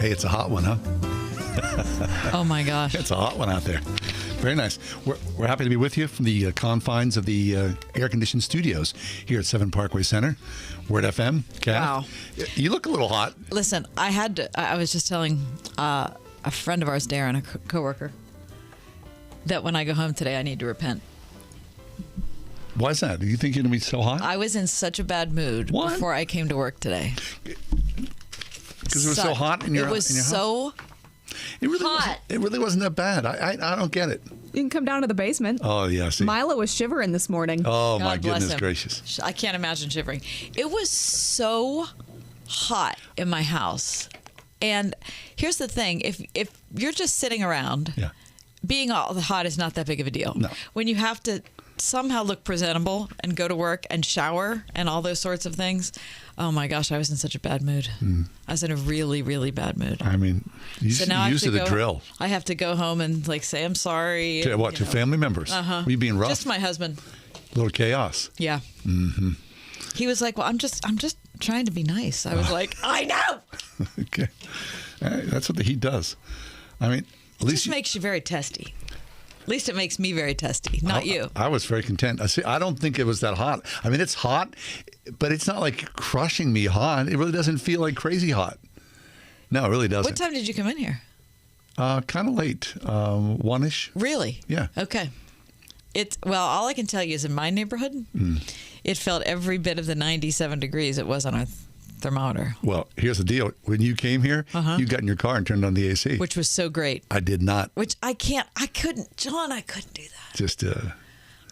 Hey, it's a hot one, huh? Oh, my gosh. It's a hot one out there. Very nice. We're happy to be with you from the confines of the air-conditioned studios here at 7 Parkway Center. Word FM. Kath, Wow. You look a little hot. Listen, I was just telling a friend of ours, Darren, a coworker, that when I go home today, I need to repent. Why is that? Do you think you're going to be so hot? I was in such a bad mood What? before I came to work today. Because it was so hot in your house? It was so It really hot. Wasn't, it really wasn't that bad. I don't get it. You can come down to the basement. Oh, yeah. See. Milo was shivering this morning. Oh, my God bless goodness him. gracious. I can't imagine shivering. It was so hot in my house. And here's the thing. If you're just sitting around, Yeah. being all hot is not that big of a deal. No. When you have to somehow look presentable and go to work and shower and all those sorts of things, oh my gosh, I was in such a bad mood. I was in a really, really bad mood. I mean, you So now I have used to to the go, drill. I have to go home and say I'm sorry. To what? To family members? Uh-huh. Were you being rough? Just my husband. Little chaos. Yeah. Mm-hmm. He was like, "Well, I'm just trying to be nice." I was like, "I know." Okay. All right, that's what the heat does. I mean, at It least just makes you very testy. At least it makes me very testy, not you. I was very content. I don't think it was that hot. I mean, it's hot, but it's not like crushing me hot. It really doesn't feel like crazy hot. No, it really doesn't. What time did you come in here? Kind of late, 1-ish. Really? Yeah. Okay. Well, all I can tell you is in my neighborhood, it felt every bit of the 97 degrees it was on our thermometer, Well, here's the deal. When you came here, you got in your car and turned on the AC. which was so great. I did not. Which I couldn't do that. Just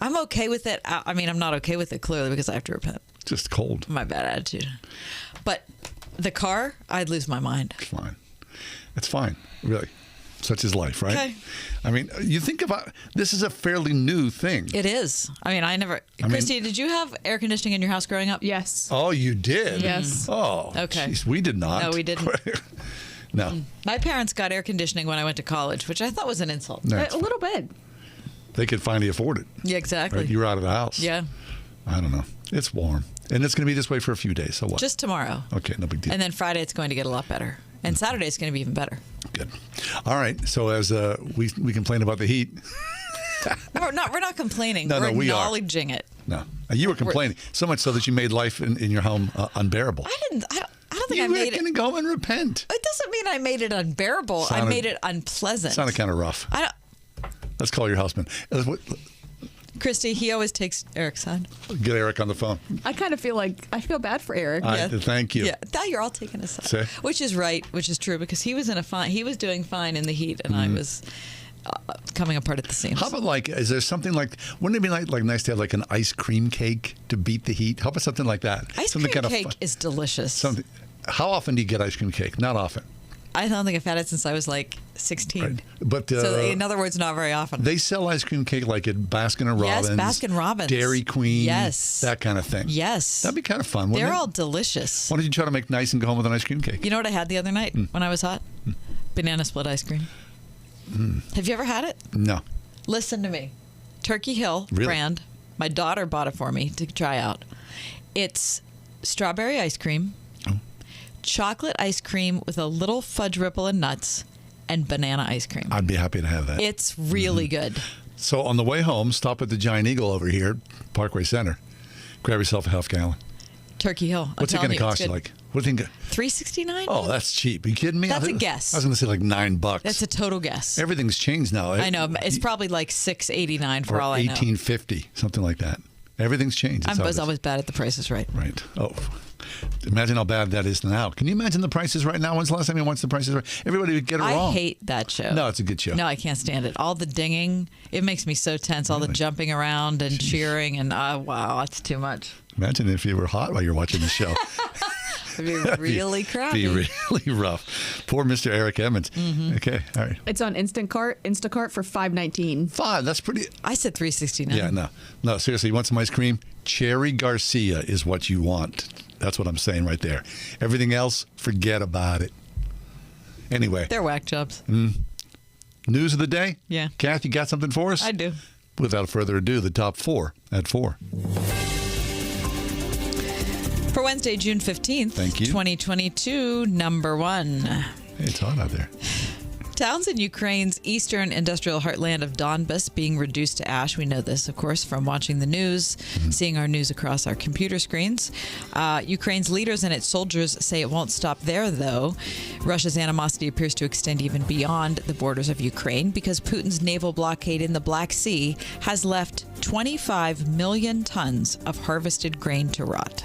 I'm okay with it. I mean, I'm not okay with it clearly because I have to repent. just cold. My bad attitude. But the car, I'd lose my mind. It's fine. It's fine. Really. Such is life, right? Okay. I mean, you think about this is a fairly new thing. It is. I mean, Christy, did you have air conditioning in your house growing up? Yes. Oh, you did? Yes. Oh, Okay. Geez, we did not. No, we didn't. No. My parents got air conditioning when I went to college, which I thought was an insult. No, A little bit. they could finally afford it. Yeah, exactly. Right? You were out of the house. Yeah. I don't know. It's warm. And it's going to be this way for a few days. So what? Just tomorrow. Okay, no big deal. And then Friday, it's going to get a lot better. And Saturday, it's going to be even better. Good. All right. So as we complain about the heat. We're not complaining. No, we're we are. acknowledging it. No. You were complaining so much so that you made life in your home unbearable. I don't think You I were made it. going to go and repent. It doesn't mean I made it unbearable. I Sounded- made it unpleasant. Sounded kind of rough. I don't. Let's call your husband. Christy, he always takes Eric's side. Get Eric on the phone. I kind of feel bad for Eric. Thank you. Yeah, now you're all taking his side, See? which is right, which is true because he was doing fine in the heat, and I was coming apart at the seams. How about is there something wouldn't it be like nice to have like an ice cream cake to beat the heat? How about something like that? Ice something cream kind cake of is delicious. something. How often do you get ice cream cake? Not often. I don't think I've had it since I was like 16. Right. But So in other words, not very often. they sell ice cream cake like at Baskin and Yes, Robbins. Baskin Robbins. Dairy Queen. Yes. That kind of thing. Yes. That'd be kind of fun, wouldn't They're it? all delicious. Why don't you try to make nice and go home with an ice cream cake? You know what I had the other night when I was hot? Banana split ice cream. Have you ever had it? No. Listen to me. Turkey Hill Really? brand. My daughter bought it for me to try out. It's strawberry ice cream, chocolate ice cream with a little fudge ripple and nuts, and banana ice cream. I'd be happy to have that. It's really good. So on the way home, stop at the Giant Eagle over here, Parkway Center. Grab yourself a half gallon. Turkey Hill. What's it going to cost you? What do you think? $3.69? Oh, that's cheap. Are you kidding me? That's a guess. I was going to say like $9. That's a total guess. Everything's changed now. I know. It's probably like $6.89 for or all I know. $18.50, something like that. Everything's changed. I It's was obvious. always bad at the prices right. Right. Oh, imagine how bad that is now. Can you imagine the prices right now? When's the last time you watched the prices right? Everybody would get it I wrong. hate that show. No, it's a good show. No, I can't stand it. All the dinging, it makes me so tense. All the jumping around and cheering, and wow, that's too much. Imagine if you were hot while you're watching the show. It'd be really crappy. Be really rough. Poor Mr. Eric Emmons. Mm-hmm. Okay, all right. It's on Instacart for $5.19. Fine, that's pretty. I said $3.69. Yeah, no, seriously, you want some ice cream? Cherry Garcia is what you want. That's what I'm saying right there. Everything else, forget about it. Anyway, They're whack jobs. news of the day? Yeah. Kath, you got something for us? I do. Without further ado, the top 4 at 4. For Wednesday, June 15th, Thank you. 2022, number 1. Hey, it's hot out there. Towns in Ukraine's eastern industrial heartland of Donbas being reduced to ash. We know this, of course, from watching the news, seeing our news across our computer screens. Ukraine's leaders and its soldiers say it won't stop there, though. Russia's animosity appears to extend even beyond the borders of Ukraine because Putin's naval blockade in the Black Sea has left 25 million tons of harvested grain to rot.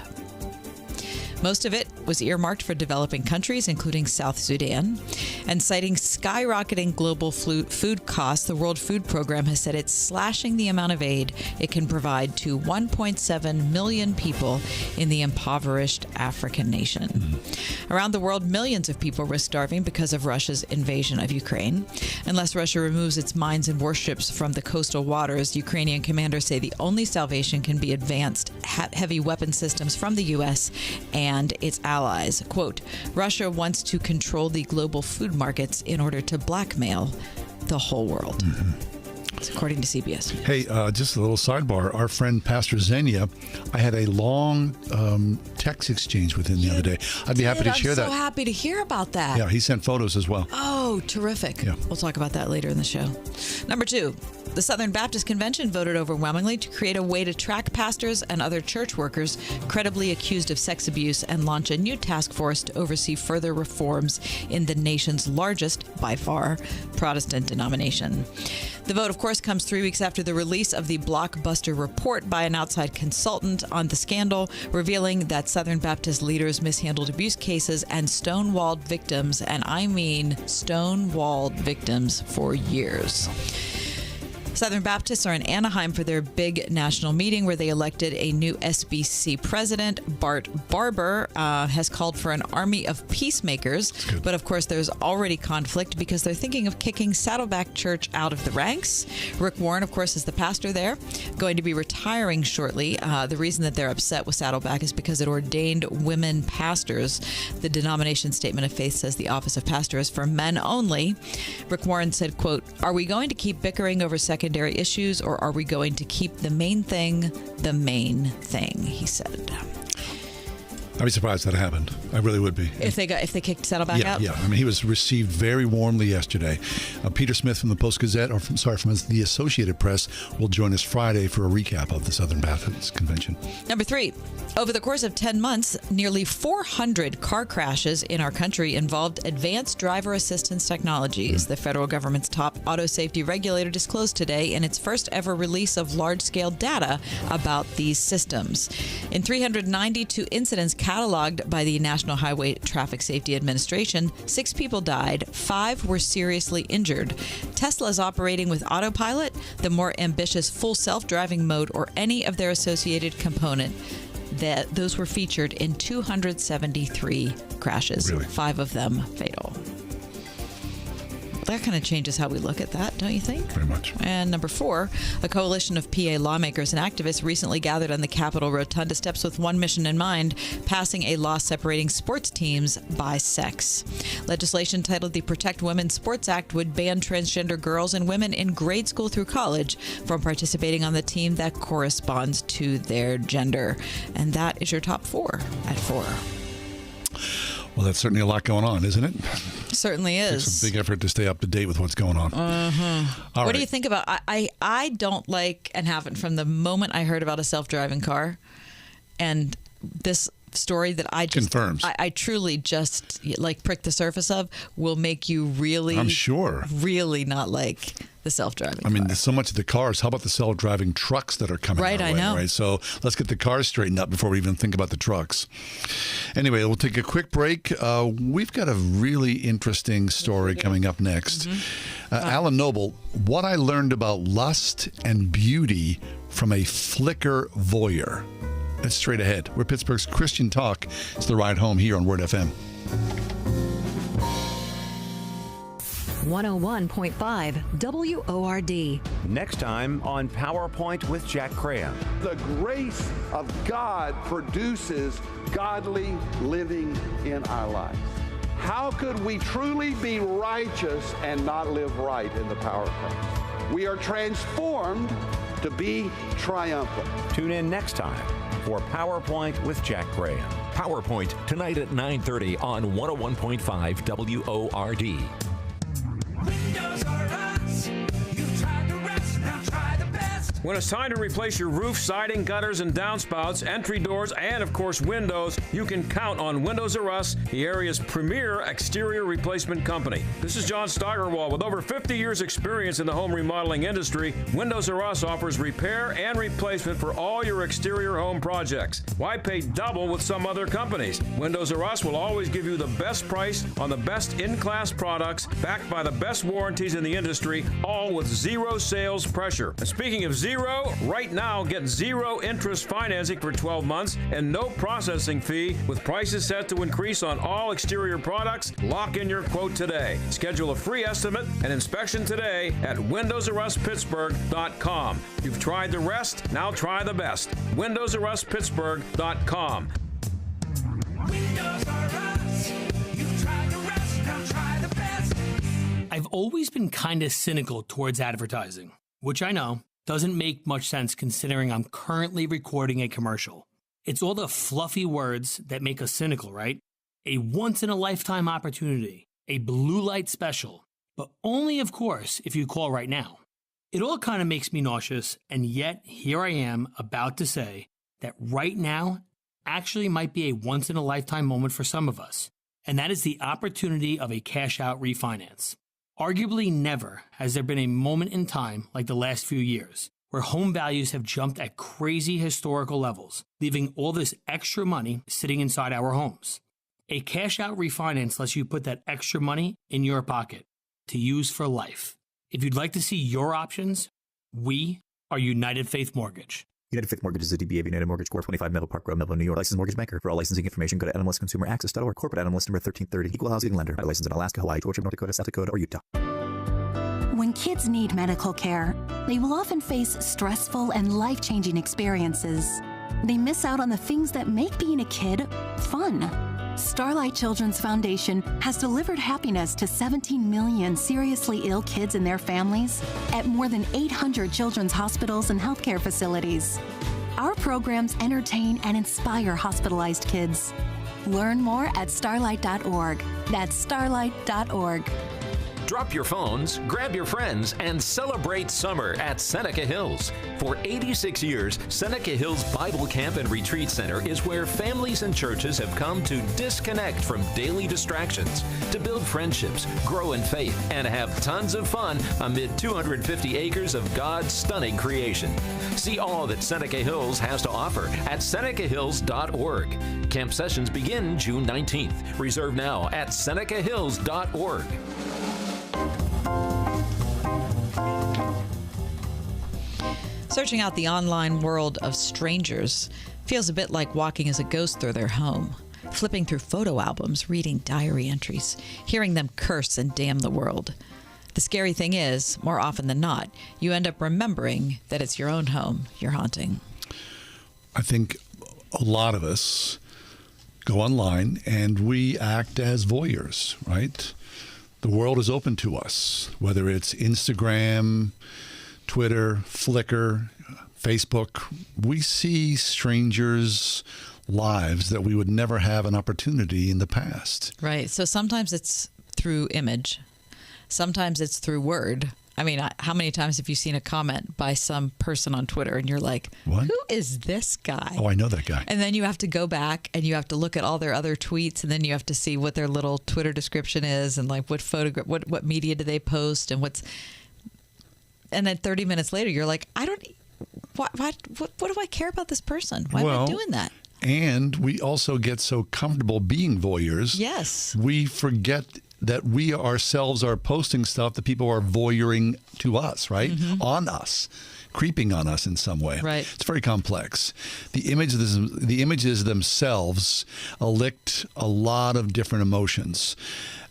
Most of it was earmarked for developing countries, including South Sudan. And citing skyrocketing global food costs, the World Food Program has said it's slashing the amount of aid it can provide to 1.7 million people in the impoverished African nation. Around the world, millions of people risk starving because of Russia's invasion of Ukraine. Unless Russia removes its mines and warships from the coastal waters, Ukrainian commanders say the only salvation can be advanced heavy weapon systems from the U.S. and its allies. Quote, Russia wants to control the global food markets in order to blackmail the whole world. It's according to CBS. Hey, just a little sidebar. Our friend Pastor Xenia, I had a long text exchange with him the other day. I'd be happy to share that. I'm so happy to hear about that. Yeah, he sent photos as well. Oh, terrific. Yeah. We'll talk about that later in the show. Number 2, the Southern Baptist Convention voted overwhelmingly to create a way to track pastors and other church workers credibly accused of sex abuse and launch a new task force to oversee further reforms in the nation's largest, by far, Protestant denomination. The vote, of course, comes 3 weeks after the release of the blockbuster report by an outside consultant on the scandal, revealing that Southern Baptist leaders mishandled abuse cases and stonewalled victims, and I mean stonewalled victims, for years. Southern Baptists are in Anaheim for their big national meeting where they elected a new SBC president. Bart Barber has called for an army of peacemakers. But of course, there's already conflict because they're thinking of kicking Saddleback Church out of the ranks. Rick Warren, of course, is the pastor there, going to be retiring shortly. The reason that they're upset with Saddleback is because it ordained women pastors. The denomination statement of faith says the office of pastor is for men only. Rick Warren said, quote, "Are we going to keep bickering over secondary issues, or are we going to keep the main thing, he said. I'd be surprised that happened. I really would be. If they kicked Saddleback out? Yeah. I mean, he was received very warmly yesterday. Peter Smith from the Post-Gazette, from the Associated Press, will join us Friday for a recap of the Southern Baptist Convention. Number 3, over the course of 10 months, nearly 400 car crashes in our country involved advanced driver assistance technologies. The federal government's top auto safety regulator disclosed today in its first ever release of large-scale data about these systems. In 392 incidents cataloged by the National Highway Traffic Safety Administration, 6 people died, 5 were seriously injured. Tesla's operating with autopilot, the more ambitious full self-driving mode, or any of their associated component. Those were featured in 273 crashes, Really? 5 of them fatal. That kind of changes how we look at that, don't you think? Very much. And number 4, a coalition of PA lawmakers and activists recently gathered on the Capitol Rotunda steps with one mission in mind: passing a law separating sports teams by sex. Legislation titled the Protect Women's Sports Act would ban transgender girls and women in grade school through college from participating on the team that corresponds to their gender. And that is your top 4 at 4. Well, that's certainly a lot going on, isn't it? Certainly is. It's a big effort to stay up to date with what's going on. All What do right. you think about? I don't like, and haven't from the moment I heard about a self-driving car, and this story that I just Confirms. I truly just prick the surface of will make you really, I'm sure. really not like the self-driving. I mean, car. there's so much of the cars. How about the self-driving trucks that are coming Right, our I way, know. right? So let's get the cars straightened up before we even think about the trucks. Anyway, we'll take a quick break. We've got a really interesting story coming up next. Alan Noble, what I learned about lust and beauty from a Flickr voyeur. That's straight ahead. We're Pittsburgh's Christian Talk. It's the ride home here on Word FM. 101.5 WORD. Next time on PowerPoint with Jack Graham. The grace of God produces godly living in our lives. How could we truly be righteous and not live right in the power of Christ? We are transformed to be triumphant. Tune in next time for PowerPoint with Jack Graham. PowerPoint tonight at 9:30 on 101.5 WORD. Windows are us. You've tried the rest, now try the best. When it's time to replace your roof, siding, gutters, and downspouts, entry doors, and of course windows, you can count on Windows R Us, the area's premier exterior replacement company. This is John Steigerwald. With over 50 years experience in the home remodeling industry, Windows R Us offers repair and replacement for all your exterior home projects. Why pay double with some other companies? Windows R Us will always give you the best price on the best in-class products, backed by the best warranties in the industry, all with zero sales pressure. And speaking of zero, right now get zero interest financing for 12 months and no processing fee with prices set to increase on all exterior products. Lock in your quote today. Schedule a free estimate and inspection today at WindowsRUsPittsburgh.com. You've tried the rest, now try the best. WindowsRUsPittsburgh.com. Windows are us. You've tried the rest, now try the best. I've always been kind of cynical towards advertising, which I know doesn't make much sense considering I'm currently recording a commercial. It's all the fluffy words that make us cynical, right? A once-in-a-lifetime opportunity, a blue light special, but only, of course, if you call right now. It all kind of makes me nauseous, and yet here I am about to say that right now actually might be a once-in-a-lifetime moment for some of us, and that is the opportunity of a cash-out refinance. Arguably never has there been a moment in time like the last few years where home values have jumped at crazy historical levels, leaving all this extra money sitting inside our homes. A cash-out refinance lets you put that extra money in your pocket to use for life. If you'd like to see your options, we are United Faith Mortgage. United Faith Mortgage is a DBA of United Mortgage Corp. 25 Melville Park Road, Melville, New York. Licensed mortgage banker. For all licensing information, go to NMLSConsumerAccess.org. Corporate NMLS number 1330. Equal housing lender. Licensed in Alaska, Hawaii, Georgia, North Dakota, South Dakota, or Utah. When kids need medical care, they will often face stressful and life-changing experiences. They miss out on the things that make being a kid fun. Starlight Children's Foundation has delivered happiness to 17 million seriously ill kids and their families at more than 800 children's hospitals and healthcare facilities. Our programs entertain and inspire hospitalized kids. Learn more at starlight.org. That's starlight.org. Drop your phones, grab your friends, and celebrate summer at Seneca Hills. For 86 years, Seneca Hills Bible Camp and Retreat Center is where families and churches have come to disconnect from daily distractions, to build friendships, grow in faith, and have tons of fun amid 250 acres of God's stunning creation. See all that Seneca Hills has to offer at SenecaHills.org. Camp sessions begin June 19th. Reserve now at SenecaHills.org. Searching out the online world of strangers feels a bit like walking as a ghost through their home, flipping through photo albums, reading diary entries, hearing them curse and damn the world. The scary thing is, more often than not, you end up remembering that it's your own home you're haunting. I think a lot of us go online and we act as voyeurs, right? The world is open to us, whether it's Instagram, Twitter, Flickr, Facebook. We see strangers' lives that we would never have an opportunity in the past. Right. So sometimes it's through image. Sometimes it's through word. I mean, how many times have you seen a comment by some person on Twitter and you're like, what? Who is this guy? Oh, I know that guy. And then you have to go back and you have to look at all their other tweets, and then you have to see what their little Twitter description is and like what photograph, what media do they post, and and then 30 minutes later you're like, what do I care about this person? Why am I doing that? And we also get so comfortable being voyeurs. Yes. We forget that we ourselves are posting stuff that people are voyeuring to us, right? Mm-hmm. On us, creeping on us in some way. Right. It's very complex. The images themselves elicit a lot of different emotions.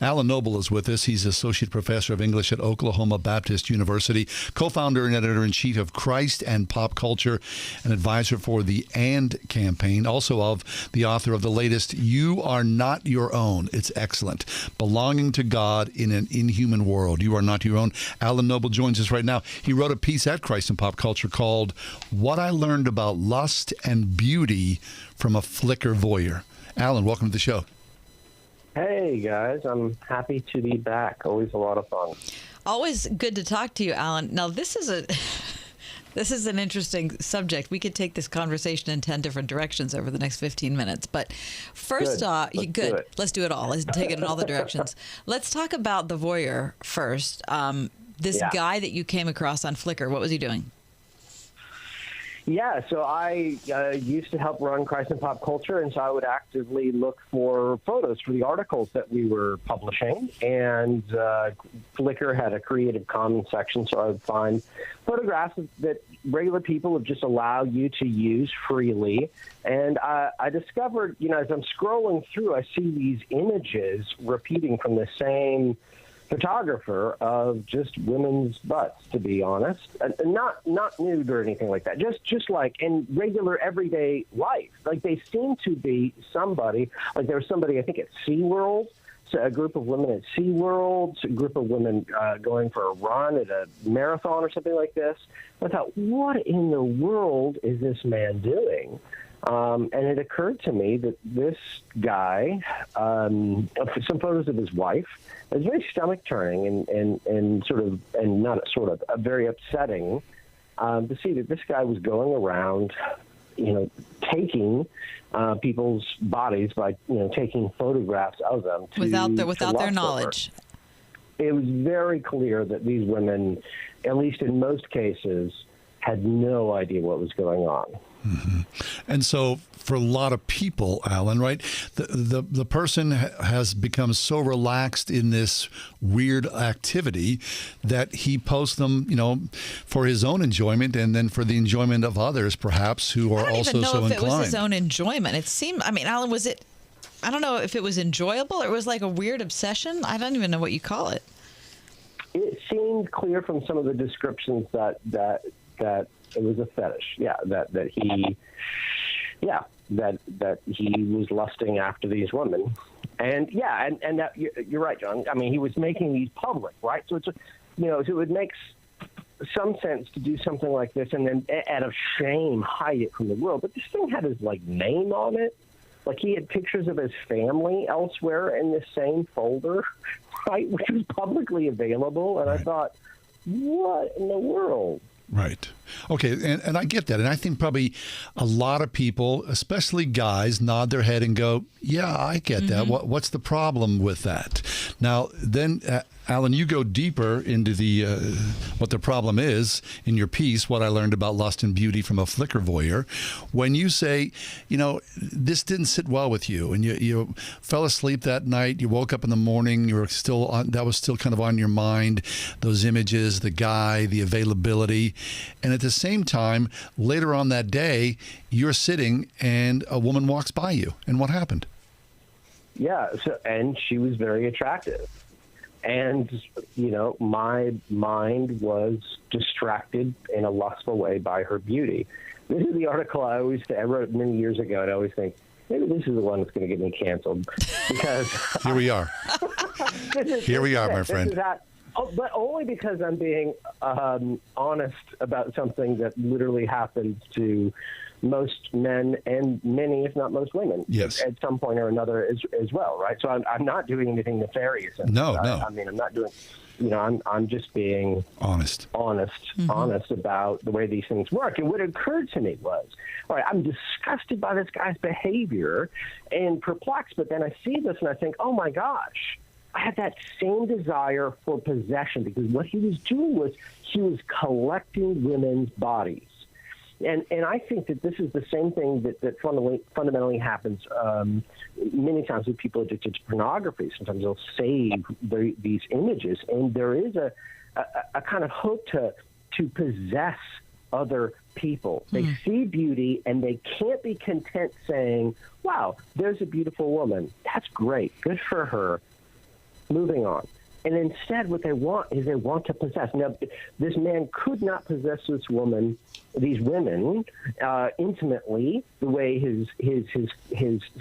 Alan Noble is with us. He's Associate Professor of English at Oklahoma Baptist University, co-founder and editor-in-chief of Christ and Pop Culture, and advisor for the AND campaign, also of the author of the latest You Are Not Your Own. It's excellent. Belonging to God in an Inhuman World. You Are Not Your Own. Alan Noble joins us right now. He wrote a piece at Christ and Pop Culture called What I Learned About Lust and Beauty from a Flickr Voyeur. Alan, welcome to the show. Hey, guys. I'm happy to be back. Always a lot of fun. Always good to talk to you, Alan. Now, this is an interesting subject. We could take this conversation in 10 different directions over the next 15 minutes. But first off, good. Let's do it all. Let's take it in all the directions. Let's talk about the voyeur first. This guy that you came across on Flickr, what was he doing? Yeah, so I used to help run Christ and Pop Culture, and so I would actively look for photos for the articles that we were publishing. And Flickr had a Creative Commons section, so I would find photographs that regular would just allow you to use freely. And I discovered, as I'm scrolling through, I see these images repeating from the same photographer of just women's butts, to be honest, and not nude or anything like that. Just like in regular everyday life. Like they seem to be somebody. Like there was somebody, I think, at SeaWorld. So a group of women at SeaWorld, a group of women going for a run at a marathon or something like this. I thought, what in the world is this man doing? And it occurred to me that this guy, some photos of his wife, it was very stomach turning and very upsetting to see that this guy was going around, taking people's bodies by, taking photographs of them without their knowledge. It was very clear that these women, at least in most cases, had no idea what was going on. Mm-hmm. And so for a lot of people, Alan, right, the person has become so relaxed in this weird activity that he posts them, for his own enjoyment and then for the enjoyment of others, perhaps, who are also so inclined. I don't even know if it was his own enjoyment. It seemed, Alan, I don't know if it was enjoyable or it was like a weird obsession. I don't even know what you call it. It seemed clear from some of the descriptions that it was a fetish. Yeah, that he was lusting after these women, and that you're right, John. I mean, he was making these public, right? So so it would make some sense to do something like this, and then out of shame hide it from the world. But this thing had his name on it. Like he had pictures of his family elsewhere in this same folder, right, which was publicly available. And I thought, what in the world? Right. Okay, and I get that. And I think probably a lot of people, especially guys, nod their head and go, yeah, I get that. What's the problem with that? Now, then, Alan, you go deeper into the what the problem is in your piece, What I Learned About Lust and Beauty from a Flickr Voyeur, when you say, this didn't sit well with you, and you fell asleep that night, you woke up in the morning, you were still on, that was still kind of on your mind, those images, the guy, the availability, and at the same time, later on that day, you're sitting and a woman walks by you, and what happened? Yeah, and she was very attractive. And, my mind was distracted in a lustful way by her beauty. This is the article I wrote many years ago, and I always think, maybe this is the one that's going to get me canceled. Because here we are. Here we are, my friend. But only because I'm being honest about something that literally happens to most men and many, if not most women, yes, at some point or another as well, right? So I'm not doing anything nefarious. No. I mean, I'm not doing, I'm just being honest about the way these things work. And what occurred to me was, all right, I'm disgusted by this guy's behavior and perplexed, but then I see this and I think, oh my gosh, I had that same desire for possession, because what he was doing was he was collecting women's bodies. And I think that this is the same thing that fundamentally happens many times with people addicted to pornography. Sometimes they'll save these images, and there is a kind of hope to possess other people. They see beauty, and they can't be content saying, wow, there's a beautiful woman. That's great. Good for her. Moving on. And instead, what they want is they want to possess. Now, this man could not possess these women intimately the way his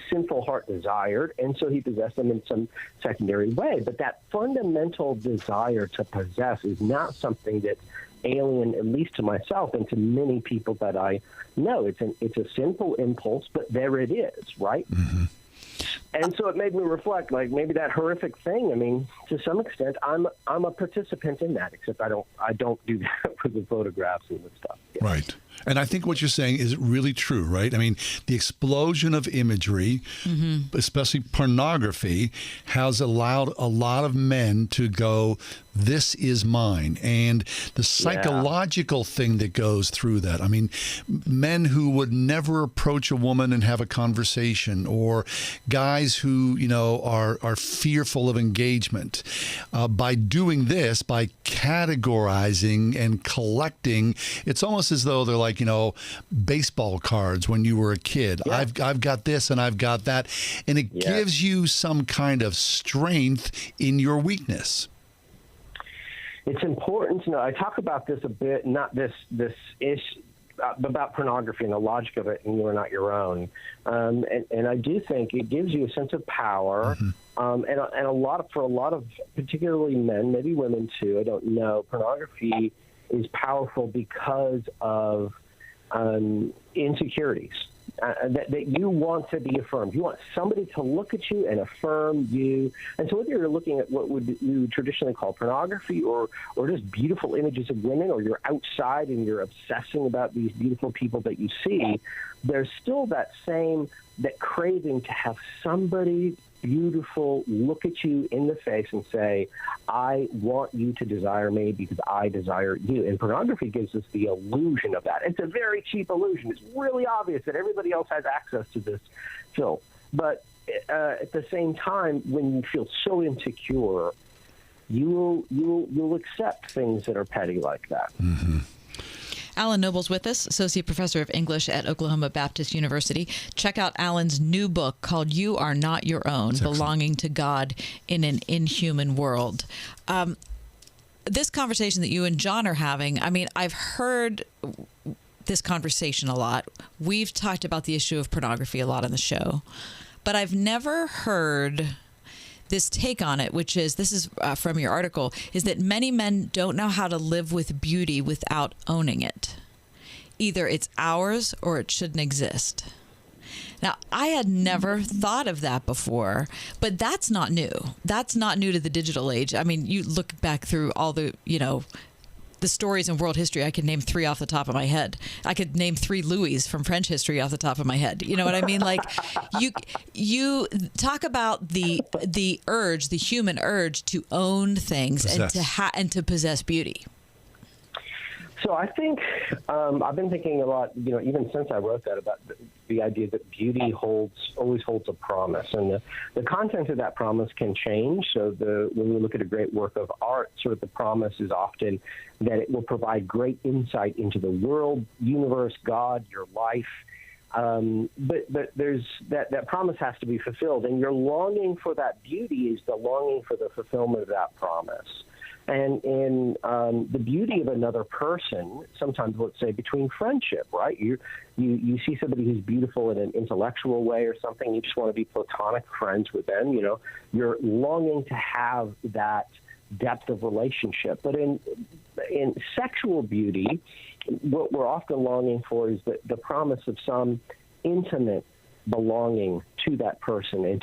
sinful heart desired, and so he possessed them in some secondary way. But that fundamental desire to possess is not something that's alien, at least to myself and to many people that I know. It's a sinful impulse, but there it is, right? Mm-hmm. And so it made me reflect, like maybe that horrific thing. I mean, to some extent, I'm a participant in that, except I don't do that for the photographs and the stuff. Yeah. Right. And I think what you're saying is really true, right? I mean, the explosion of imagery, especially pornography, has allowed a lot of men to go, this is mine. And the psychological thing that goes through that. I mean, men who would never approach a woman and have a conversation, or guys who, are fearful of engagement. By doing this, by categorizing and collecting, it's almost as though they're like, baseball cards when you were a kid. Yeah. I've got this and I've got that. And it gives you some kind of strength in your weakness. It's important to know. I talk about this a bit, not this issue, about pornography and the logic of it, and you are not your own. And I do think it gives you a sense of power. And for a lot of particularly men, maybe women too, I don't know, pornography is powerful because of insecurities, that you want to be affirmed. You want somebody to look at you and affirm you. And so whether you're looking at what you traditionally call pornography or just beautiful images of women, or you're outside and you're obsessing about these beautiful people that you see, there's still that craving to have somebody beautiful look at you in the face and say, I want you to desire me because I desire you. And pornography gives us the illusion of that. It's a very cheap illusion. It's really obvious that everybody else has access to this film. But at the same time, when you feel so insecure, you'll accept things that are petty like that. Mm-hmm. Alan Noble's with us, Associate Professor of English at Oklahoma Baptist University. Check out Alan's new book called You Are Not Your Own, Belonging to God in an Inhuman World. This conversation that you and John are having, I mean, I've heard this conversation a lot. We've talked about the issue of pornography a lot on the show, but I've never heard this take on it, which is, this is from your article, is that many men don't know how to live with beauty without owning it. Either it's ours or it shouldn't exist. Now, I had never thought of that before, but that's not new. That's not new to the digital age. I mean, you look back through all the, the stories in world history. I could name 3 off the top of my head. I could name 3 Louis from French history off the top of my head. You know what I mean? Like, you talk about the urge, the human urge to own things and to possess beauty. So I think I've been thinking a lot, even since I wrote that, about the idea that beauty always holds a promise, and the content of that promise can change. So when we look at a great work of art, sort of the promise is often that it will provide great insight into the world, universe, God, your life. But there's that promise has to be fulfilled, and your longing for that beauty is the longing for the fulfillment of that promise. And in the beauty of another person, sometimes, let's say, between friendship, right? You see somebody who's beautiful in an intellectual way or something, you just want to be platonic friends with them, you're longing to have that depth of relationship. But in sexual beauty, what we're often longing for is the promise of some intimate belonging to that person, and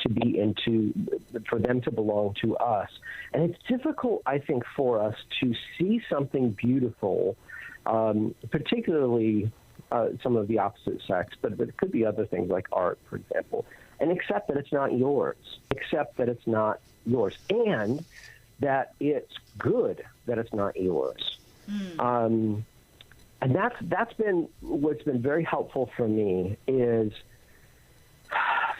for them to belong to us. And it's difficult, I think, for us to see something beautiful, particularly some of the opposite sex, but it could be other things like art, for example, and accept that it's not yours, and that it's good that it's not yours. And that's been what's been very helpful for me. Is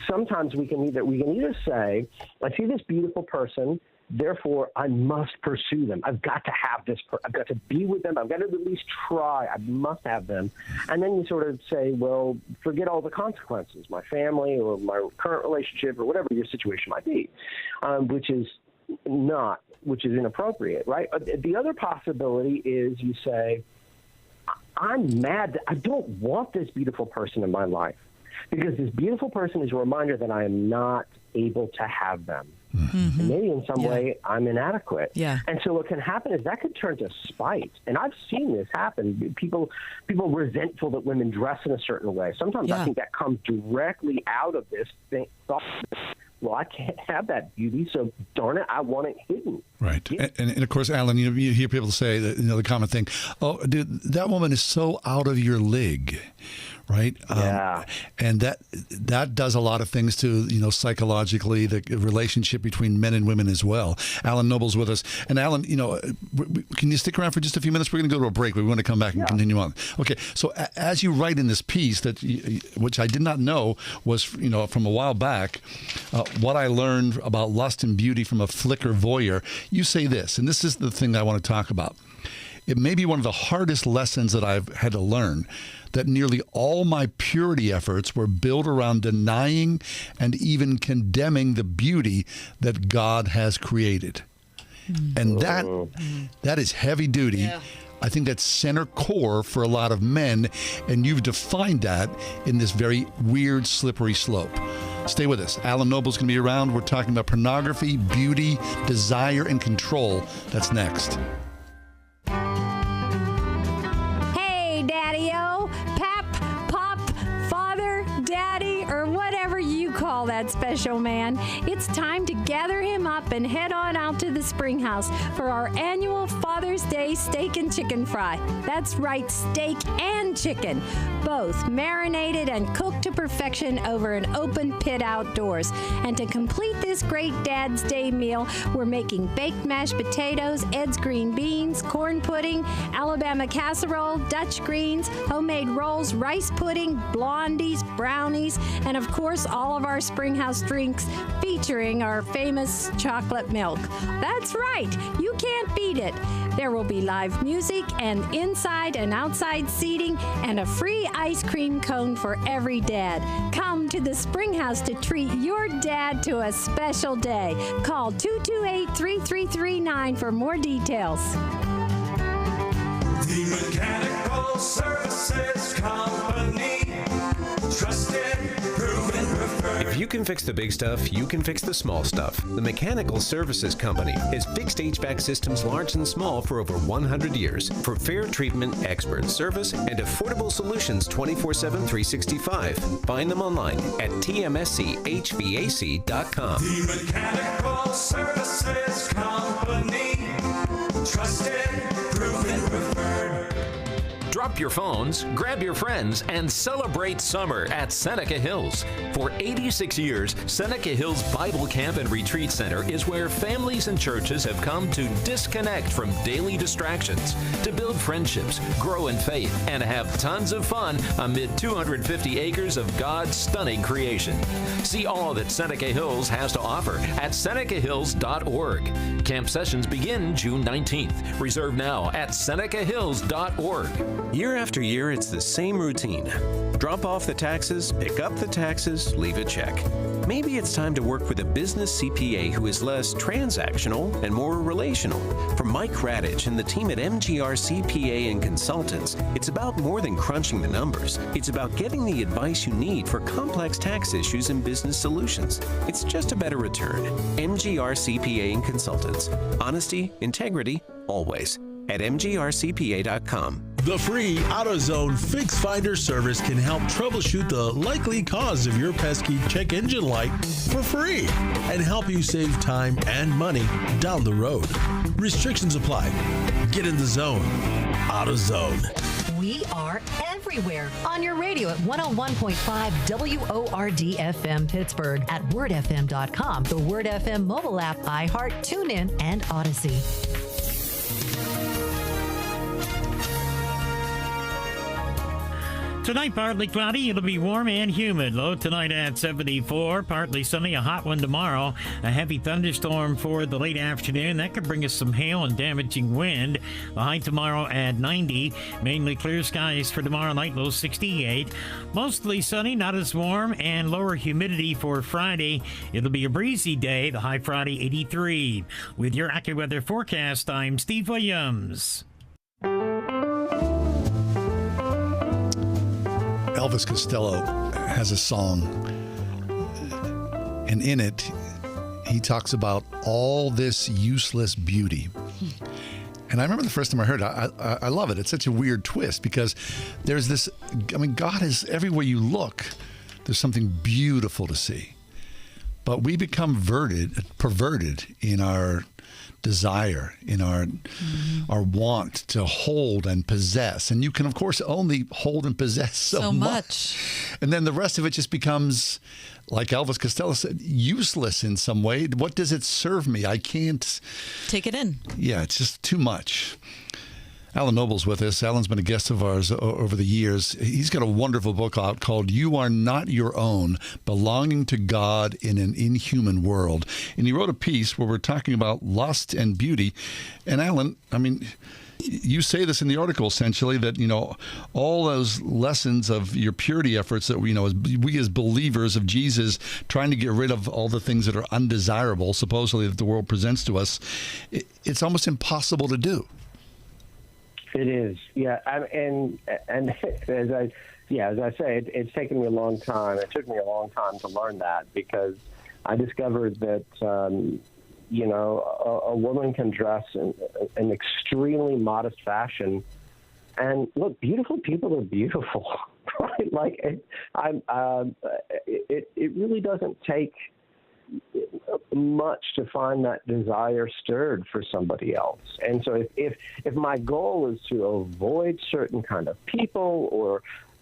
sometimes we can either say, I see this beautiful person, therefore I must pursue them. I've got to have this. I've got to be with them. I've got to at least try. I must have them. And then you sort of say, well, forget all the consequences, my family or my current relationship or whatever your situation might be, which is inappropriate, right? The other possibility is you say, I'm mad that I don't want this beautiful person in my life, because this beautiful person is a reminder that I am not able to have them. Mm-hmm. And maybe in some way I'm inadequate. Yeah. And so what can happen is that could turn to spite. And I've seen this happen. People resentful that women dress in a certain way. Sometimes I think that comes directly out of this thought well, I can't have that beauty, so darn it, I want it hidden. Right. And of course, Alan, you hear people say that, the common thing, oh, dude, that woman is so out of your league. Right. Yeah. And that does a lot of things to, psychologically, the relationship between men and women as well. Alan Noble's with us. And Alan, can you stick around for just a few minutes? We're going to go to a break. We want to come back and continue on. Okay. So as you write in this piece, which I did not know was, from a while back, what I learned about lust and beauty from a Flickr voyeur, you say this, and this is the thing I want to talk about. It may be one of the hardest lessons that I've had to learn, that nearly all my purity efforts were built around denying and even condemning the beauty that God has created. And that is heavy duty. Yeah. I think that's center core for a lot of men, and you've defined that in this very weird, slippery slope. Stay with us. Alan Noble's going to be around. We're talking about pornography, beauty, desire, and control. That's next. Hey, Daddy-O, Pap, Pop, Father, Daddy, or whatever you call that special man. It's time to gather him up and head on out to the Spring House for our annual Father's Day steak and chicken fry. That's right, steak and chicken, both marinated and cooked to perfection over an open pit outdoors. And to complete this great Dad's Day meal, we're making baked mashed potatoes, Ed's green beans, corn pudding, Alabama casserole, Dutch greens, homemade rolls, rice pudding, blondies, brownies, and of course all of our Spring House drinks featuring our famous chocolate milk. That's right, you can't beat it. There will be live music and inside and outside seating and a free ice cream cone for every dad. Come to the Spring House to treat your dad to a special day. Call 228-3339 for more details. The Mechanical Services Company. Trusted, proven, preferred. If you can fix the big stuff, you can fix the small stuff. The Mechanical Services Company has fixed HVAC systems large and small for over 100 years. For fair treatment, expert service, and affordable solutions 24/7, 365. Find them online at tmschvac.com. The Mechanical Services Company. Trusted, proven, preferred. Drop your phones, grab your friends, and celebrate summer at Seneca Hills. For 86 years, Seneca Hills Bible Camp and Retreat Center is where families and churches have come to disconnect from daily distractions, to build friendships, grow in faith, and have tons of fun amid 250 acres of God's stunning creation. See all that Seneca Hills has to offer at senecahills.org. Camp sessions begin June 19th. Reserve now at senecahills.org. Year after year, it's the same routine. Drop off the taxes, pick up the taxes, leave a check. Maybe it's time to work with a business CPA who is less transactional and more relational. For Mike Radich and the team at MGR CPA and Consultants, it's about more than crunching the numbers. It's about getting the advice you need for complex tax issues and business solutions. It's just a better return. MGR CPA and Consultants. Honesty, integrity, always. At mgrcpa.com. The free AutoZone Fix Finder service can help troubleshoot the likely cause of your pesky check engine light for free and help you save time and money down the road. Restrictions apply. Get in the zone. AutoZone. We are everywhere on your radio at 101.5 WORD FM Pittsburgh, at wordfm.com, the Word FM mobile app, iHeart, TuneIn, and Odyssey. Tonight, partly cloudy. It'll be warm and humid. Low tonight at 74. Partly sunny. A hot one tomorrow. A heavy thunderstorm for the late afternoon. That could bring us some hail and damaging wind. The high tomorrow at 90. Mainly clear skies for tomorrow night. Low 68. Mostly sunny. Not as warm. And lower humidity for Friday. It'll be a breezy day. The high Friday 83. With your AccuWeather forecast, I'm Steve Williams. Elvis Costello has a song, and in it, he talks about all this useless beauty. And I remember the first time I heard it, I love it. It's such a weird twist because there's this, God is everywhere you look, there's something beautiful to see. but we become perverted in our desire, in our want to hold and possess. And you can, of course, only hold and possess so much. And then the rest of it just becomes, like Elvis Costello said, useless in some way. What does it serve me? I can't take it in. Yeah, it's just too much. Alan Noble's with us. Alan's been a guest of ours over the years. He's got a wonderful book out called You Are Not Your Own, Belonging to God in an Inhuman World. And he wrote a piece where we're talking about lust and beauty. And Alan, I mean, you say this in the article, essentially, that, you know, all those lessons of your purity efforts that we as believers of Jesus, trying to get rid of all the things that are undesirable, supposedly, that the world presents to us, it's almost impossible to do. It is, yeah, and as I say, it's taken me a long time. It took me a long time to learn that, because I discovered that a woman can dress in an extremely modest fashion, and look, beautiful people are beautiful, right? Like it really doesn't take much to find that desire stirred for somebody else. And so if my goal is to avoid certain kind of people,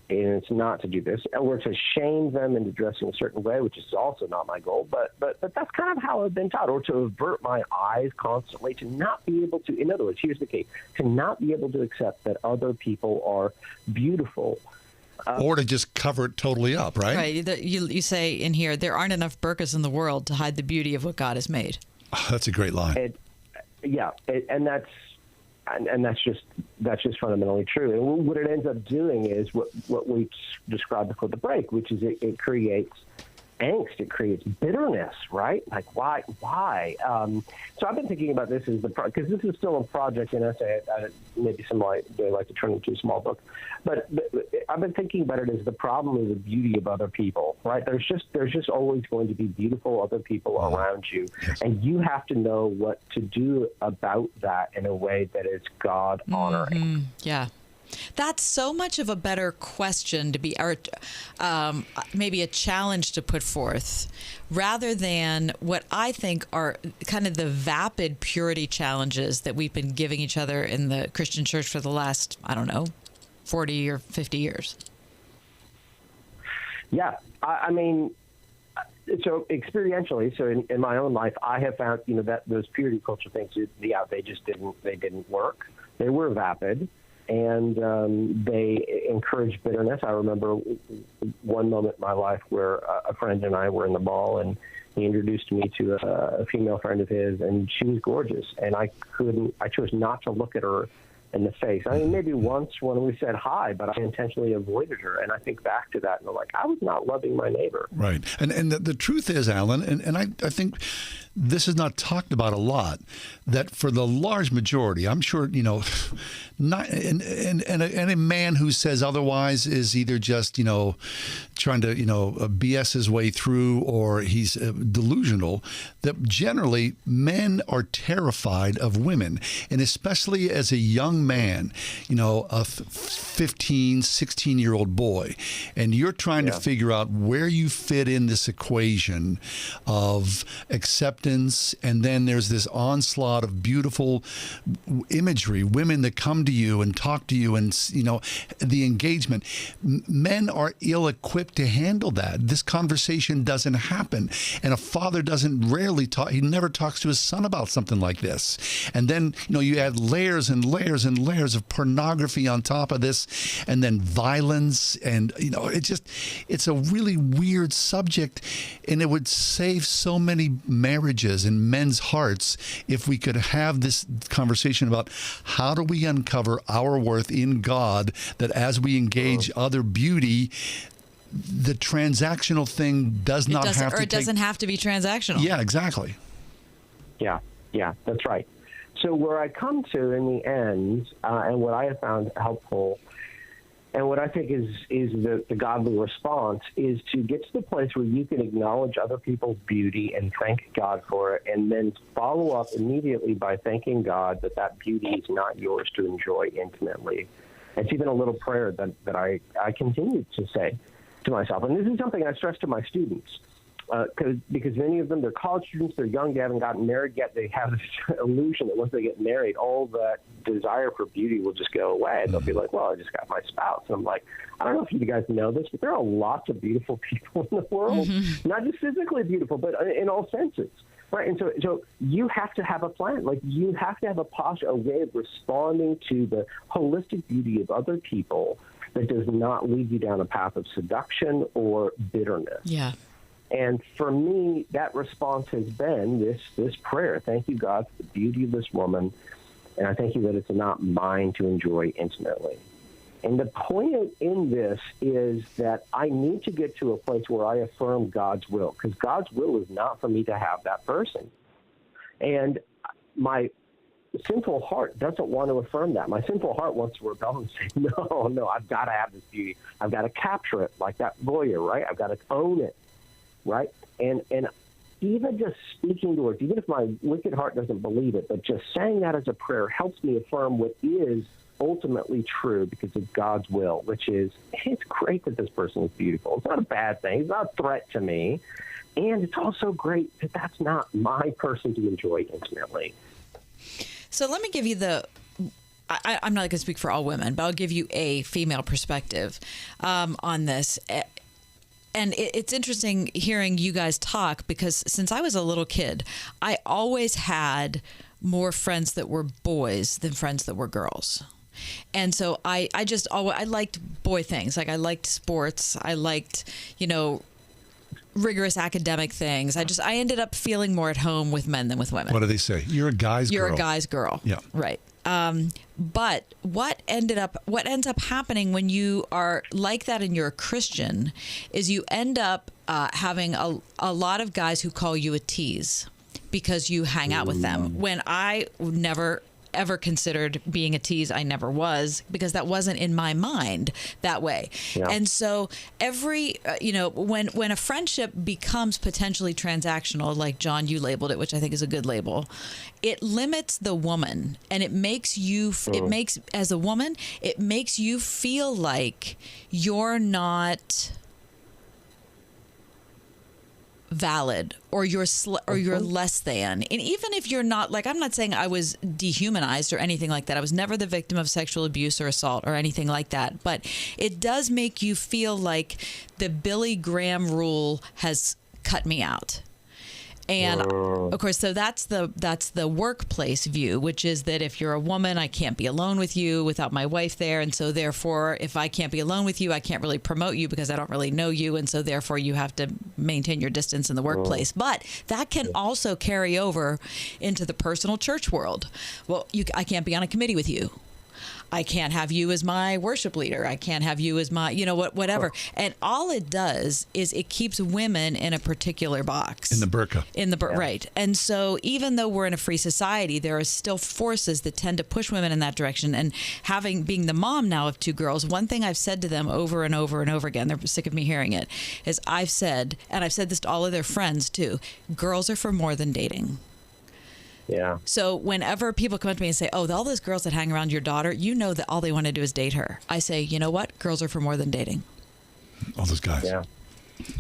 and it's not to do this, or to shame them into dressing a certain way, which is also not my goal, but that's kind of how I've been taught, or to avert my eyes constantly, to not be able to, in other words, here's the key, to not be able to accept that other people are beautiful. Or to just cover it totally up, right? Right. You say in here, there aren't enough burqas in the world to hide the beauty of what God has made. Oh, that's a great line. And that's just fundamentally true. And what it ends up doing is what we described before the break, which is it creates angst, it creates bitterness, right? Like, why? So I've been thinking about this as because this is still a project, and maybe they like to turn it into a small book, but I've been thinking about it as the problem is the beauty of other people, right? There's just always going to be beautiful other people around you, and you have to know what to do about that in a way that is God honoring. Mm-hmm. Yeah. That's so much of a better question to be, or maybe a challenge to put forth, rather than what I think are kind of the vapid purity challenges that we've been giving each other in the Christian church for the last, 40 or 50 years. Yeah. I mean, so experientially, so in my own life, I have found, that those purity culture things, they didn't work. They were vapid. And they encourage bitterness. I remember one moment in my life where a friend and I were in the mall, and he introduced me to a female friend of his, and she was gorgeous. And I chose not to look at her in the face. I mean, maybe once when we said hi, but I intentionally avoided her. And I think back to that, and I'm like, I was not loving my neighbor. Right. And the truth is, Alan, and I think this is not talked about a lot, that for the large majority, I'm sure, not and a man who says otherwise is either just, trying to, BS his way through, or he's delusional, that generally men are terrified of women. And especially as a young man, a 15, 16-year-old boy, and you're trying to figure out where you fit in this equation of acceptance, and then there's this onslaught of beautiful imagery, women that come to you and talk to you, and the engagement. Men are ill-equipped to handle that. This conversation doesn't happen, and a father rarely talk. He never talks to his son about something like this. And then you add layers and layers and layers of pornography on top of this, and then violence, and it's a really weird subject, and it would save so many marriages and men's hearts if we could have this conversation about how do we uncover our worth in God, that as we engage other beauty, the transactional thing doesn't have to be transactional. Yeah, exactly. Yeah, that's right. So where I come to in the end, and what I have found helpful, and what I think is the godly response, is to get to the place where you can acknowledge other people's beauty and thank God for it, and then follow up immediately by thanking God that beauty is not yours to enjoy intimately. It's even a little prayer that I continue to say to myself. And this is something I stress to my students. because many of them, they're college students, they're young, they haven't gotten married yet. They have this illusion that once they get married, all that desire for beauty will just go away. They'll be like, well, I just got my spouse. And I'm like, I don't know if you guys know this, but there are lots of beautiful people in the world, not just physically beautiful, but in all senses. Right, and so you have to have a plan. Like, you have to have a posture, a way of responding to the holistic beauty of other people that does not lead you down a path of seduction or bitterness. Yeah. And for me, that response has been this prayer. Thank you, God, for the beauty of this woman, and I thank you that it's not mine to enjoy intimately. And the point in this is that I need to get to a place where I affirm God's will, because God's will is not for me to have that person. And my sinful heart doesn't want to affirm that. My sinful heart wants to rebel and say, no, I've got to have this beauty. I've got to capture it like that voyeur, right? I've got to own it, right? And even just speaking to it, even if my wicked heart doesn't believe it, but just saying that as a prayer helps me affirm what is ultimately true because of God's will, which is, it's great that this person is beautiful. It's not a bad thing. It's not a threat to me. And it's also great that that's not my person to enjoy intimately. So let me give you I'm not going to speak for all women, but I'll give you a female perspective on this. And it's interesting hearing you guys talk, because since I was a little kid, I always had more friends that were boys than friends that were girls. And so I liked boy things. Like, I liked sports. I liked, rigorous academic things. I ended up feeling more at home with men than with women. What do they say? You're a guy's girl. You're a guy's girl. Yeah. Right. But what ends up happening when you are like that and you're a Christian is you end up having a lot of guys who call you a tease because you hang out with them. When I never ever considered being a tease, I never was, because that wasn't in my mind that way. Yeah. And so every, when a friendship becomes potentially transactional, like John, you labeled it, which I think is a good label, it limits the woman, and it makes you, as a woman, it makes you feel like you're not valid, or you're less than. And even if you're not, like, I'm not saying I was dehumanized or anything like that. I was never the victim of sexual abuse or assault or anything like that. But it does make you feel like the Billy Graham rule has cut me out. And of course, so that's the workplace view, which is that if you're a woman, I can't be alone with you without my wife there. And so therefore, if I can't be alone with you, I can't really promote you because I don't really know you. And so therefore, you have to maintain your distance in the workplace. But that can also carry over into the personal church world. Well, I can't be on a committee with you. I can't have you as my worship leader. I can't have you as my, whatever. And all it does is it keeps women in a particular box. In the burqa. Right. And so even though we're in a free society, there are still forces that tend to push women in that direction. And being the mom now of two girls, one thing I've said to them over and over and over again, they're sick of me hearing it, is I've said this to all of their friends too, girls are for more than dating. Yeah. So whenever people come up to me and say, oh, all those girls that hang around your daughter, you know that all they want to do is date her. I say, you know what? Girls are for more than dating. All those guys. Yeah.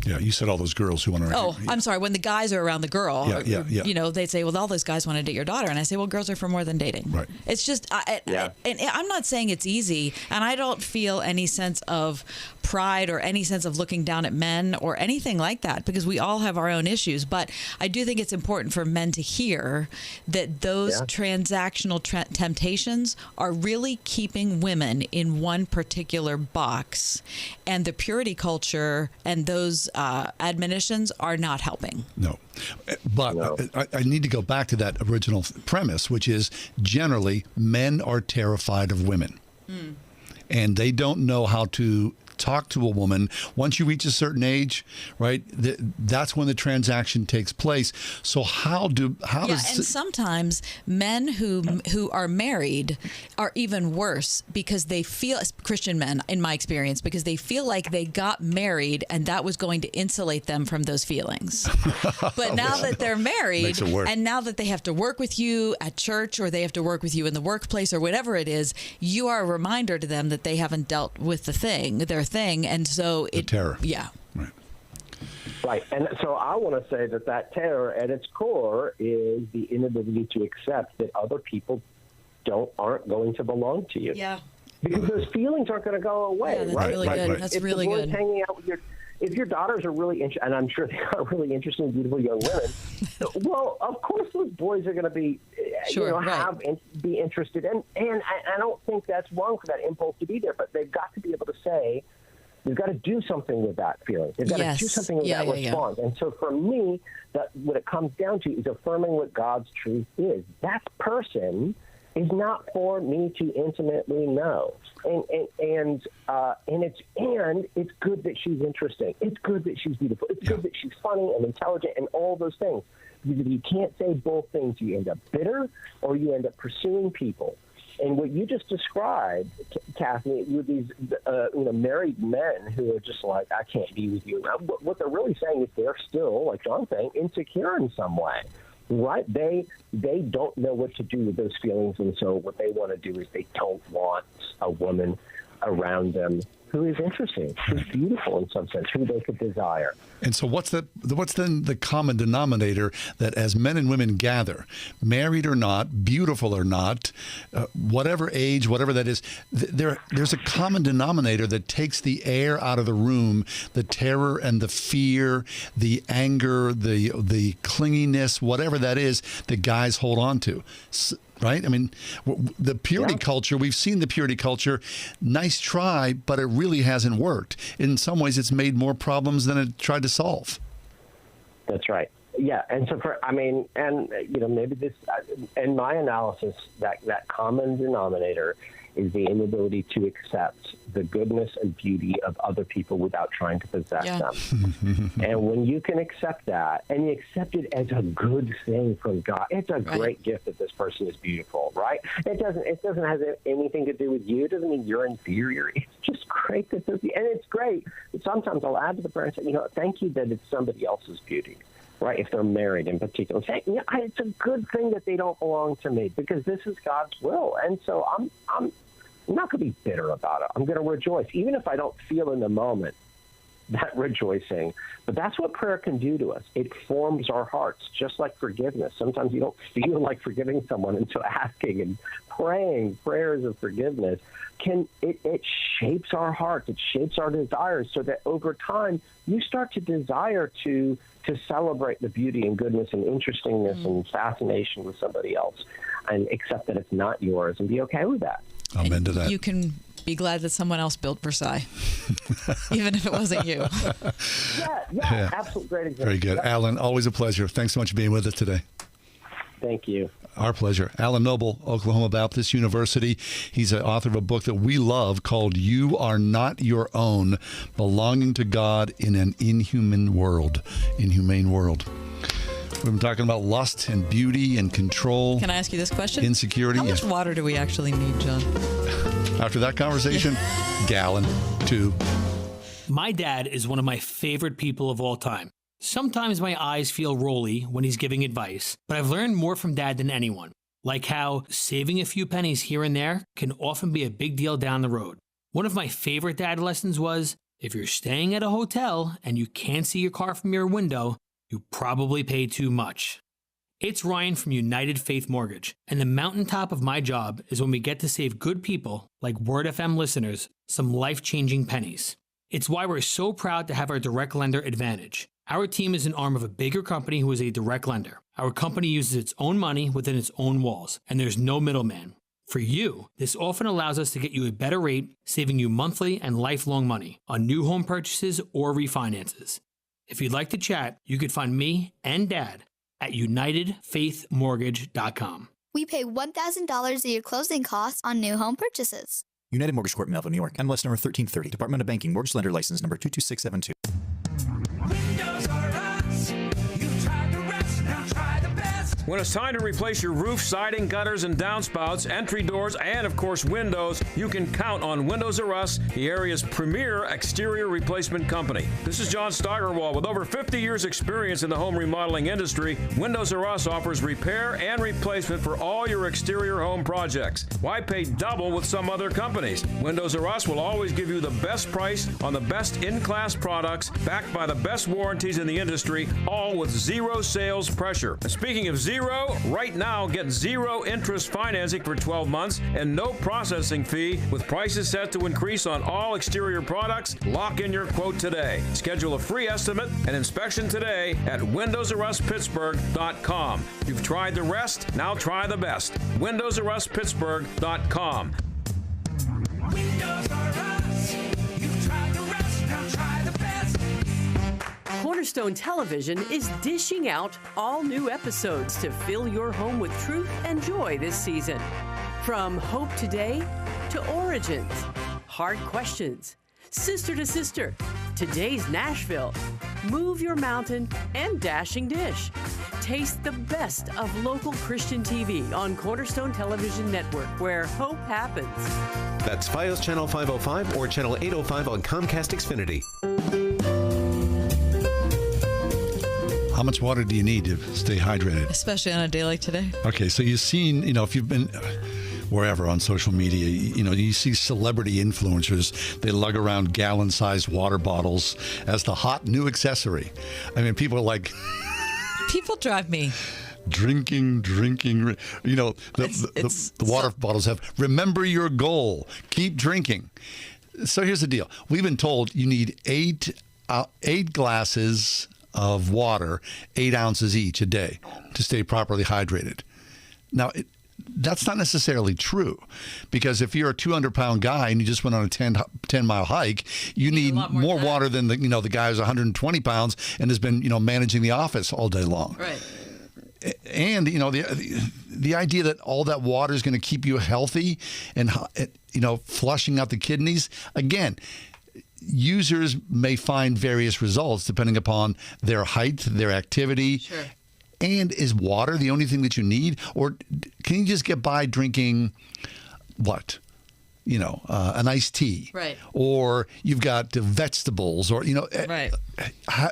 Yeah, you said all those girls who want to... Oh, I'm sorry. When the guys are around the girl, they'd say, well, all those guys want to date your daughter. And I say, well, girls are for more than dating. Right. It's just... and I'm not saying it's easy, and I don't feel any sense of pride or any sense of looking down at men or anything like that, because we all have our own issues. But I do think it's important for men to hear that those transactional temptations are really keeping women in one particular box, and the purity culture and those admonitions are not helping. No. But I need to go back to that original premise, which is generally men are terrified of women. And they don't know how to talk to a woman. Once you reach a certain age, right, that's when the transaction takes place. So and sometimes men who are married are even worse, because they feel, Christian men in my experience, because they feel like they got married and that was going to insulate them from those feelings. But now that they're married, and now that they have to work with you at church, or they have to work with you in the workplace, or whatever it is, you are a reminder to them that they haven't dealt with their thing, and so the terror. Yeah. Right. Right. And so I want to say that terror at its core is the inability to accept that other people aren't going to belong to you. Yeah. Because those feelings aren't going to go away. Yeah, that's right? really good. That's if really the boy's good. hanging out with if your daughters are really interested, and I'm sure they are really interesting, beautiful young women, well, of course those boys are going to be, be interested. And I don't think that's wrong for that impulse to be there, but they've got to be able to say, you've got to do something with that feeling. You've got to do something with that response. And so for me, that what it comes down to is affirming what God's truth is. That person is not for me to intimately know. And it's good that she's interesting. It's good that she's beautiful. It's good that she's funny and intelligent and all those things. Because if you can't say both things, you end up bitter or you end up pursuing people. And what you just described, Kathy, with these married men who are just like, I can't be with you. What they're really saying is they're still, like John's saying, insecure in some way. Right? They don't know what to do with those feelings, and so what they want to do is they don't want a woman around them who is interesting, who's beautiful in some sense, who they could desire. And so what's then the common denominator that as men and women gather, married or not, beautiful or not, whatever age, whatever that is, there's a common denominator that takes the air out of the room, the terror and the fear, the anger, the clinginess, whatever that is, that guys hold on to. Right? I mean, the purity culture, we've seen the purity culture, nice try, but it really hasn't worked. In some ways, it's made more problems than it tried to solve. That's right. Yeah. And so maybe this, in my analysis, that common denominator is the inability to accept the goodness and beauty of other people without trying to possess them. And when you can accept that, and you accept it as a good thing from God, it's a great gift that this person is beautiful, right? It doesn't have anything to do with you. It doesn't mean you're inferior. It's just great that and it's great. Sometimes I'll add to the prayer and say, thank you that it's somebody else's beauty. Right, if they're married in particular, say, it's a good thing that they don't belong to me because this is God's will, and so I'm not going to be bitter about it. I'm going to rejoice, even if I don't feel in the moment that rejoicing. But that's what prayer can do to us. It forms our hearts, just like forgiveness. Sometimes you don't feel like forgiving someone, and so asking and praying prayers of forgiveness it shapes our hearts. It shapes our desires, so that over time you start to desire to celebrate the beauty and goodness and interestingness and fascination with somebody else, and accept that it's not yours and be okay with that. Amen to that. You can be glad that someone else built Versailles, even if it wasn't you. Yeah, absolutely. Great example. Very good. Alan, always a pleasure. Thanks so much for being with us today. Thank you. Our pleasure. Alan Noble, Oklahoma Baptist University. He's the author of a book that we love called You Are Not Your Own, Belonging to God in an Inhumane World. We've been talking about lust and beauty and control. Can I ask you this question? Insecurity. How much water do we actually need, John? After that conversation, gallon, 2. My dad is one of my favorite people of all time. Sometimes my eyes feel rolly when he's giving advice, but I've learned more from Dad than anyone, like how saving a few pennies here and there can often be a big deal down the road. One of my favorite dad lessons was, if you're staying at a hotel and you can't see your car from your window, you probably pay too much. It's Ryan from United Faith Mortgage, and the mountaintop of my job is when we get to save good people, like Word FM listeners, some life-changing pennies. It's why we're so proud to have our direct lender advantage. Our team is an arm of a bigger company who is a direct lender. Our company uses its own money within its own walls, and there's no middleman. For you, this often allows us to get you a better rate, saving you monthly and lifelong money on new home purchases or refinances. If you'd like to chat, you could find me and Dad at UnitedFaithMortgage.com. We pay $1,000 of your closing costs on new home purchases. United Mortgage Corp, Melville, New York. NMLS number 1330. Department of Banking. Mortgage Lender License number 22672. Windows are us. You tried the rest, now try the best. When it's time to replace your roof, siding, gutters, and downspouts, entry doors, and of course windows, you can count on Windows R Us, the area's premier exterior replacement company. This is John Steigerwald. With over 50 years experience in the home remodeling industry, Windows R Us offers repair and replacement for all your exterior home projects. Why pay double with some other companies? Windows R Us will always give you the best price on the best in-class products, backed by the best warranties in the industry, all with zero sales pressure. And speaking of zero, right now get zero interest financing for 12 months and no processing fee with prices set to increase on all exterior products. Lock in your quote today. Schedule a free estimate and inspection today at WindowsRUsPittsburgh.com. You've tried the rest, now try the best. WindowsRUsPittsburgh.com. Windows R Us. You've tried the rest, now try the best. Cornerstone Television is dishing out all new episodes to fill your home with truth and joy this season. From Hope Today to Origins, Hard Questions, Sister to Sister, Today's Nashville, Move Your Mountain, and Dashing Dish. Taste the best of local Christian TV on Cornerstone Television Network, where hope happens. That's FiOS Channel 505 or Channel 805 on Comcast Xfinity. How much water do you need to stay hydrated? Especially on a day like today. Okay, so you've seen, if you've been wherever on social media, you see celebrity influencers, they lug around gallon-sized water bottles as the hot new accessory. I mean, people are like... People drive me. Drinking. The water bottles have, remember your goal, keep drinking. So here's the deal. We've been told you need eight glasses of water, 8 ounces each a day to stay properly hydrated. Now, that's not necessarily true, because if you're a 200-pound guy and you just went on a 10-mile hike, you need more water than the guy who's 120 pounds and has been managing the office all day long. Right. And the idea that all that water is going to keep you healthy and flushing out the kidneys, again, users may find various results depending upon their height, their activity. Sure. And is water the only thing that you need? Or can you just get by drinking what? An iced tea. Right. Or you've got vegetables or, right.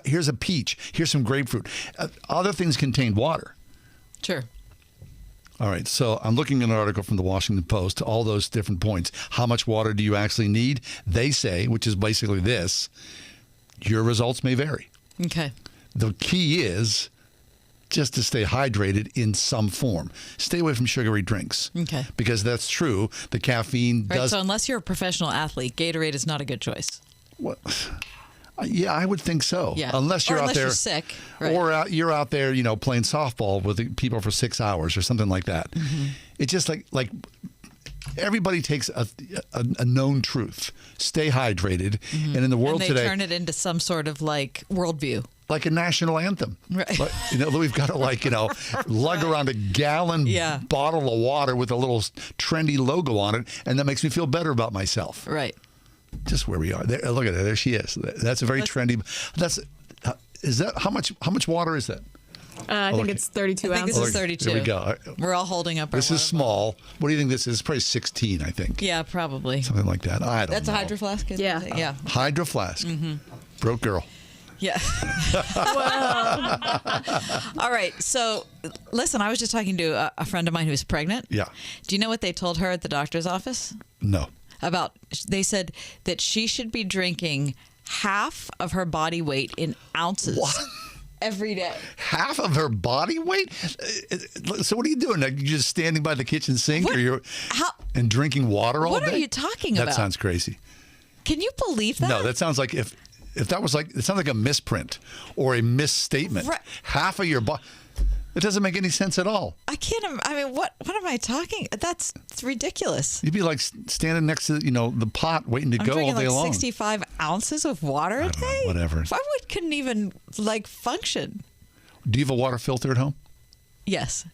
Here's a peach. Here's some grapefruit. Other things contain water. Sure. All right, so I'm looking at an article from the Washington Post, all those different points. How much water do you actually need? They say, which is basically this, your results may vary. Okay. The key is just to stay hydrated in some form. Stay away from sugary drinks. Okay. Because that's true. The caffeine does... So unless you're a professional athlete, Gatorade is not a good choice. What? Yeah, I would think so. Yeah. Unless you're out there, you're sick, right. Or you're out there, playing softball with people for 6 hours or something like that. Mm-hmm. It's just like everybody takes a known truth. Stay hydrated, and in the world and they today, turn it into some sort of worldview, like a national anthem. Right. But, we've got to lug around a gallon bottle of water with a little trendy logo on it, and that makes me feel better about myself. Right. Just where we are. There, look at her. There she is. That's a very trendy. Is that how much water is that? I think it's 32 ounces. This is 32. There we go. We're all holding up our This is small. What do you think this is? Probably 16, I think. Yeah, probably. Something like that. I don't know. That's a Hydro Flask? Yeah. Yeah. Hydro Flask. Mm-hmm. Broke girl. Yeah. All right. So, listen, I was just talking to a friend of mine who's pregnant. Yeah. Do you know what they told her at the doctor's office? No. They said that she should be drinking half of her body weight in ounces. What? Every day. Half of her body weight? So what are you doing? Are you just standing by the kitchen sink and drinking water all day? What are you talking about? That sounds crazy. Can you believe that? No, that sounds like if that was it sounds like a misprint or a misstatement. Right. Half of your body. It doesn't make any sense at all. What am I talking? It's ridiculous. You'd be like standing next to the pot waiting to I'm go all drinking day long. 65 ounces of water a day? Whatever. I couldn't even function. Do you have a water filter at home? Yes.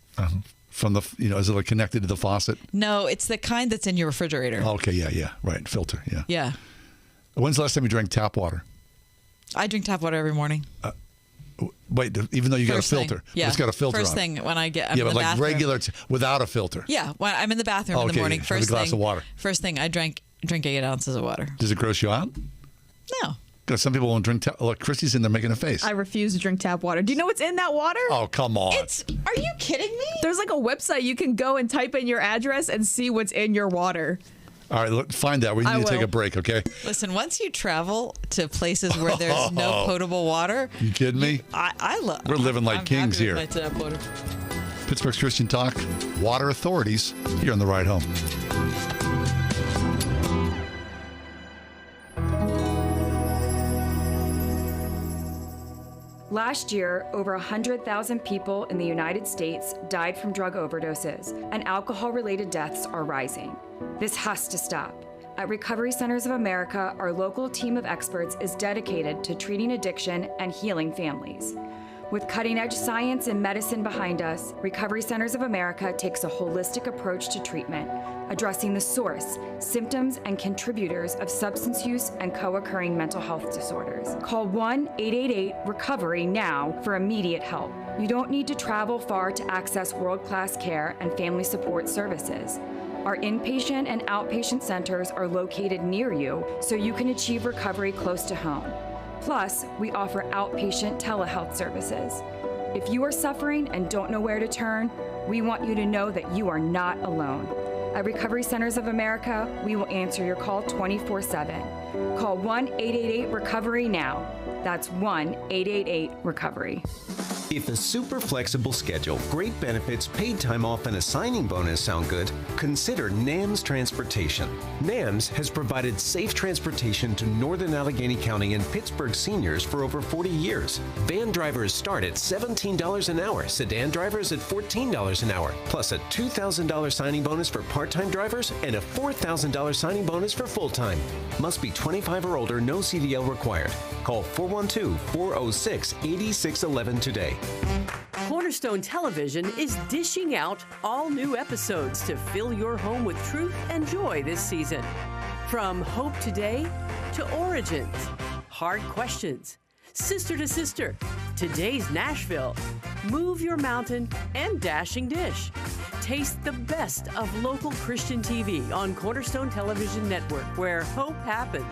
From the is it connected to the faucet? No, it's the kind that's in your refrigerator. Okay, yeah, right, filter, yeah. Yeah. When's the last time you drank tap water? I drink tap water every morning. Wait, even though you got a First thing. filter. Yeah. It's got a filter First on it. thing when I get I'm Yeah, in but the like bathroom. regular, without a filter. Yeah, when I'm in the bathroom in the Okay, morning. have First a glass thing, of water. First thing, I drink 8 ounces of water. Does it gross you out? No. Because some people won't drink. Look, Christy's in there making a face. I refuse to drink tap water. Do you know what's in that water? Oh, come on. Are you kidding me? There's like a website you can go and type in your address and see what's in your water. All right, look, find out. We need to take a break, okay? Listen, once you travel to places where there's no potable water, You kidding me? I love. We're living like I'm kings happy here. with my tap water. Pittsburgh's Christian Talk, Water Authorities, here on the ride home. Last year, over 100,000 people in the United States died from drug overdoses, and alcohol-related deaths are rising. This has to stop. At Recovery Centers of America, our local team of experts is dedicated to treating addiction and healing families. With cutting-edge science and medicine behind us, Recovery Centers of America takes a holistic approach to treatment, addressing the source, symptoms, and contributors of substance use and co-occurring mental health disorders. Call 1-888-RECOVERY now for immediate help. You don't need to travel far to access world-class care and family support services. Our inpatient and outpatient centers are located near you, so you can achieve recovery close to home. Plus, we offer outpatient telehealth services. If you are suffering and don't know where to turn, we want you to know that you are not alone. At Recovery Centers of America, we will answer your call 24/7. Call 1-888-RECOVERY now. That's 1-888-RECOVERY. If a super flexible schedule, great benefits, paid time off, and a signing bonus sound good, consider NAMS Transportation. NAMS has provided safe transportation to Northern Allegheny County and Pittsburgh seniors for over 40 years. Van drivers start at $17 an hour, sedan drivers at $14 an hour, plus a $2,000 signing bonus for part-time drivers and a $4,000 signing bonus for full-time. Must be 25 or older, no CDL required. Call 412-406-8611 today. Cornerstone Television is dishing out all new episodes to fill your home with truth and joy this season. From Hope Today to Origins, Hard Questions, Sister to Sister, Today's Nashville, Move Your Mountain, and Dashing Dish. Taste the best of local Christian TV on Cornerstone Television Network, where hope happens.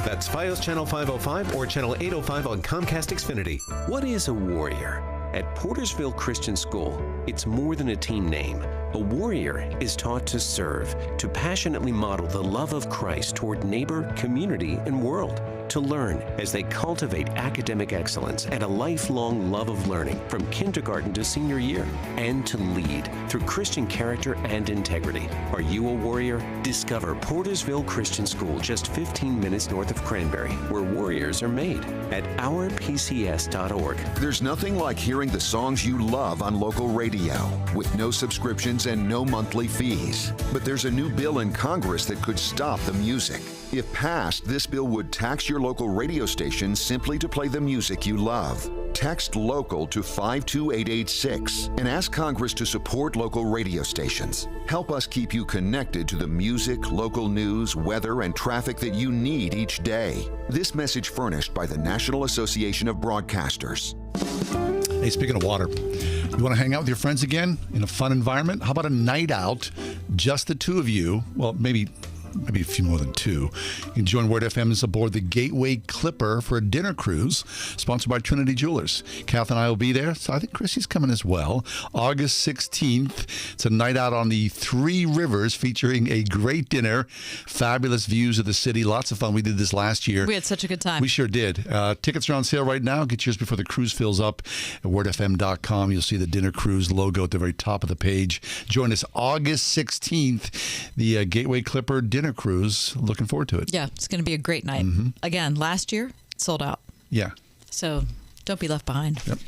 That's FiOS Channel 505 or Channel 805 on Comcast Xfinity. What is a warrior? At Portersville Christian School, it's more than a team name. A warrior is taught to serve, to passionately model the love of Christ toward neighbor, community, and world. To learn as they cultivate academic excellence and a lifelong love of learning from kindergarten to senior year. And to lead through Christian character and integrity. Are you a warrior? Discover Portersville Christian School just 15 minutes north of Cranberry, where warriors are made at ourpcs.org. There's nothing like hearing the songs you love on local radio with no subscriptions and no monthly fees. But there's a new bill in Congress that could stop the music. If passed, this bill would tax your local radio station simply to play the music you love. Text LOCAL to 52886 and ask Congress to support local radio stations. Help us keep you connected to the music, local news, weather, and traffic that you need each day. This message furnished by the National Association of Broadcasters. Hey, speaking of water, you want to hang out with your friends again in a fun environment? How about a night out, just the two of you? Well, maybe a few more than two. You can join Word FM's aboard the Gateway Clipper for a dinner cruise, sponsored by Trinity Jewelers. Kath and I will be there, so I think Chrissy's coming as well. August 16th, it's a night out on the Three Rivers featuring a great dinner, fabulous views of the city, lots of fun. We did this last year. We had such a good time. We sure did. Tickets are on sale right now. Get yours before the cruise fills up at wordfm.com. You'll see the dinner cruise logo at the very top of the page. Join us August 16th, the Gateway Clipper dinner cruise. Looking forward to it. Yeah, it's going to be a great night. Mm-hmm. Again, last year, it sold out. Yeah. So don't be left behind. Yep.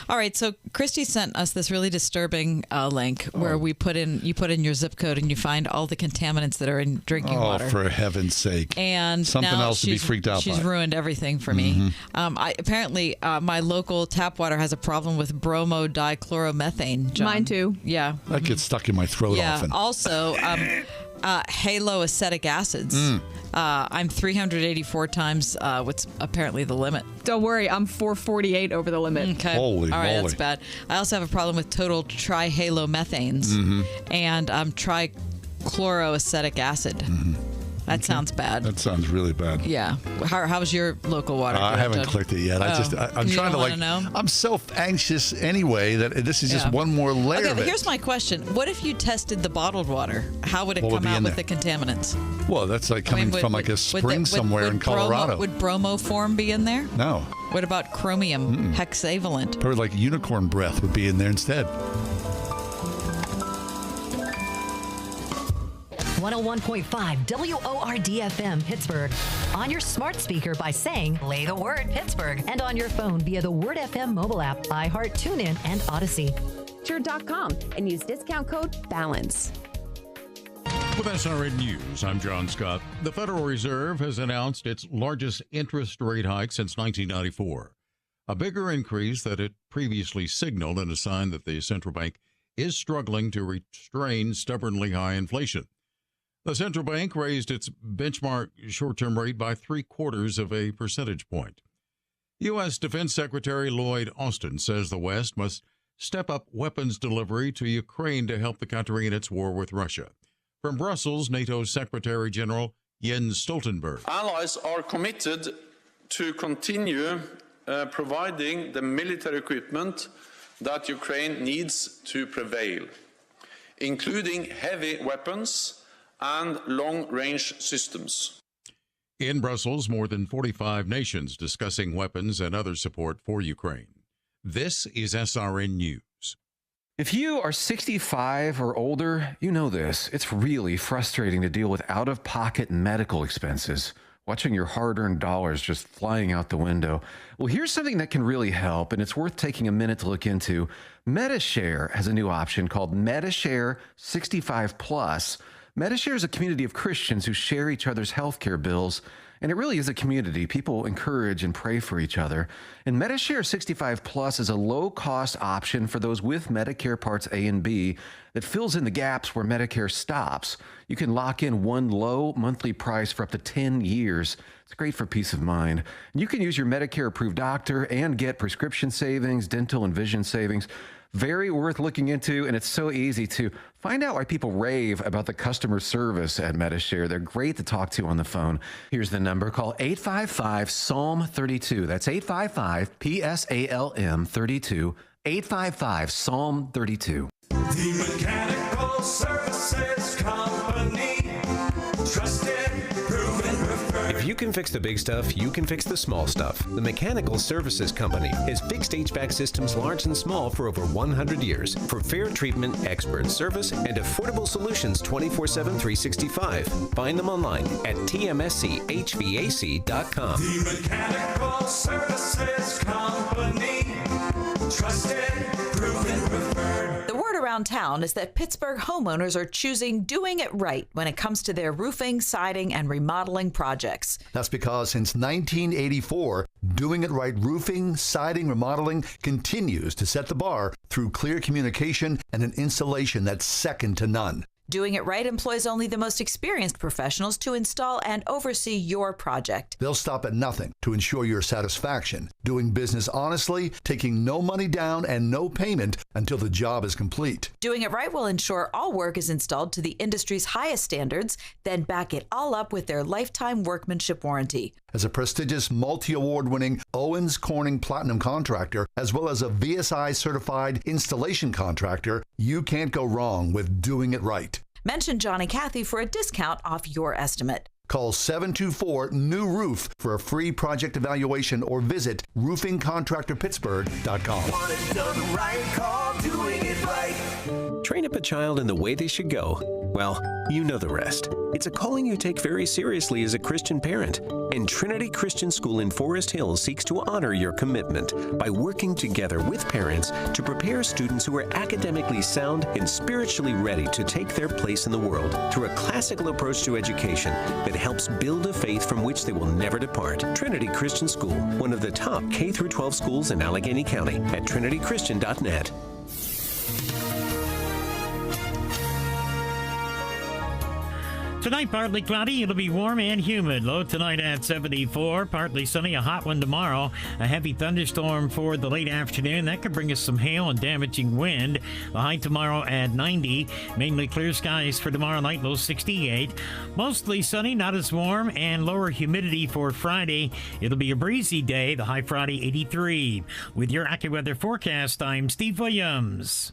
All right, so Christy sent us this really disturbing link where you put in your zip code and you find all the contaminants that are in drinking water. Oh, for heaven's sake. And something now else to be freaked out by. She's ruined everything for me. Apparently, my local tap water has a problem with bromodichloromethane. John. Mine too. Yeah. That gets stuck in my throat often. Also, Halo acetic acids. I'm 384 times what's apparently the limit. Don't worry, I'm 448 over the limit. Okay. Holy All right, moly. that's bad. I also have a problem with total trihalomethanes and trichloroacetic acid. That sounds bad. That sounds really bad. Yeah. How's your local water? I haven't clicked it yet. I'm You trying don't to wanna know? I'm so anxious anyway that this is just Yeah. one more layer Okay, of but it. here's my question. What if you tested the bottled water? How would it What would come be out in with there? the contaminants? Well, that's like I mean, coming from like a spring somewhere in Colorado. Would bromoform be in there? No. What about chromium hexavalent? Probably like unicorn breath would be in there instead. 101.5 WORD-FM Pittsburgh. On your smart speaker by saying, play the word Pittsburgh. And on your phone via the Word FM mobile app, iHeart, TuneIn, and Odyssey. Sure.com and use discount code BALANCE. With SRN News, I'm John Scott. The Federal Reserve has announced its largest interest rate hike since 1994. A bigger increase that it previously signaled and a sign that the central bank is struggling to restrain stubbornly high inflation. The central bank raised its benchmark short-term rate by 0.75 percentage point. U.S. Defense Secretary Lloyd Austin says the West must step up weapons delivery to Ukraine to help the country in its war with Russia. From Brussels, NATO Secretary General Jens Stoltenberg. Allies are committed to continue providing the military equipment that Ukraine needs to prevail, including heavy weapons and long-range systems. In Brussels, more than 45 nations discussing weapons and other support for Ukraine. This is SRN News. If you are 65 or older, you know this. It's really frustrating to deal with out-of-pocket medical expenses, watching your hard-earned dollars just flying out the window. Well, here's something that can really help, and it's worth taking a minute to look into. Medishare has a new option called Medishare 65 Plus. Medishare is a community of Christians who share each other's healthcare bills, and it really is a community. People encourage and pray for each other. And Medishare 65 Plus is a low-cost option for those with Medicare Parts A and B that fills in the gaps where Medicare stops. You can lock in one low monthly price for up to 10 years. It's great for peace of mind. And you can use your Medicare-approved doctor and get prescription savings, dental and vision savings. Very worth looking into, and it's so easy to find out why people rave about the customer service at Medishare. They're great to talk to on the phone. Here's the number. Call 855-SALM-32. That's 855-PSALM-32. 855-SALM-32. The Mechanical Services Company. Trusted, proven, preferred. If you can fix the big stuff, you can fix the small stuff. The Mechanical Services Company has fixed HVAC systems large and small for over 100 years. For fair treatment, expert service, and affordable solutions 24/7, 365. Find them online at tmschvac.com. The Mechanical Services Company. Trusted, proven, preferred. The word around town is that Pittsburgh homeowners are choosing doing it right when it comes to their roofing, siding, and remodeling projects. That's because since 1984, Doing It Right roofing, siding, remodeling continues to set the bar through clear communication and an installation that's second to none. Doing It Right employs only the most experienced professionals to install and oversee your project. They'll stop at nothing to ensure your satisfaction, doing business honestly, taking no money down and no payment until the job is complete. Doing It Right will ensure all work is installed to the industry's highest standards, then back it all up with their lifetime workmanship warranty. As a prestigious multi-award-winning Owens Corning Platinum contractor, as well as a VSI certified installation contractor, you can't go wrong with Doing It Right. Mention Johnny Cathy for a discount off your estimate. Call 724-NEW-ROOF for a free project evaluation or visit roofingcontractorpittsburgh.com. Want it done right, call Doing It Right. Train up a child in the way they should go. Well, you know the rest. It's a calling you take very seriously as a Christian parent. And Trinity Christian School in Forest Hills seeks to honor your commitment by working together with parents to prepare students who are academically sound and spiritually ready to take their place in the world through a classical approach to education that helps build a faith from which they will never depart. Trinity Christian School, one of the top K-12 schools in Allegheny County, at trinitychristian.net. Tonight, partly cloudy. It'll be warm and humid. Low tonight at 74. Partly sunny. A hot one tomorrow. A heavy thunderstorm for the late afternoon. That could bring us some hail and damaging wind. The high tomorrow at 90. Mainly clear skies for tomorrow night. Low 68. Mostly sunny, not as warm, and lower humidity for Friday. It'll be a breezy day. The high Friday, 83. With your AccuWeather forecast, I'm Steve Williams.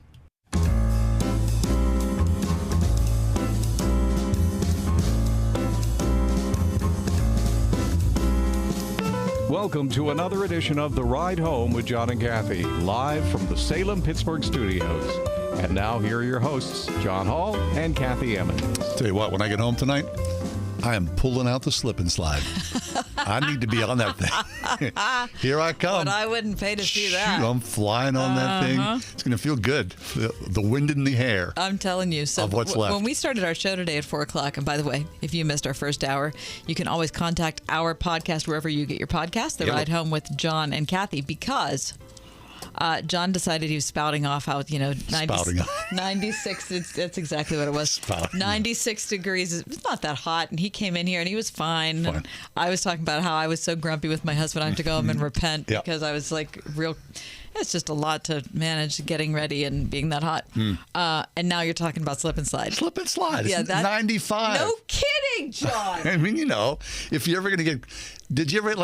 Welcome to another edition of The Ride Home with John and Kathy, live from the Salem-Pittsburgh studios. And now here are your hosts, John Hall and Kathy Emmons. Tell you what, when I get home tonight, I am pulling out the slip and slide. I need to be on that thing. Here I come. But I wouldn't pay to see that. Shoot, I'm flying on that thing. It's going to feel good. The wind in the hair. I'm telling you. So of what's left. When we started our show today at 4 o'clock, and by the way, if you missed our first hour, you can always contact our podcast wherever you get your podcast, The Ride Home with John and Kathy, because John decided he was spouting off how, 96, that's exactly what it was. 96 degrees. It's not that hot. And he came in here and he was fine. And I was talking about how I was so grumpy with my husband. I have to go home and repent because I was like it's just a lot to manage getting ready and being that hot. And now you're talking about slip and slide. Slip and slide. Yeah, it's 95. No kidding, John. I mean, if you're ever going to get... Did you ever have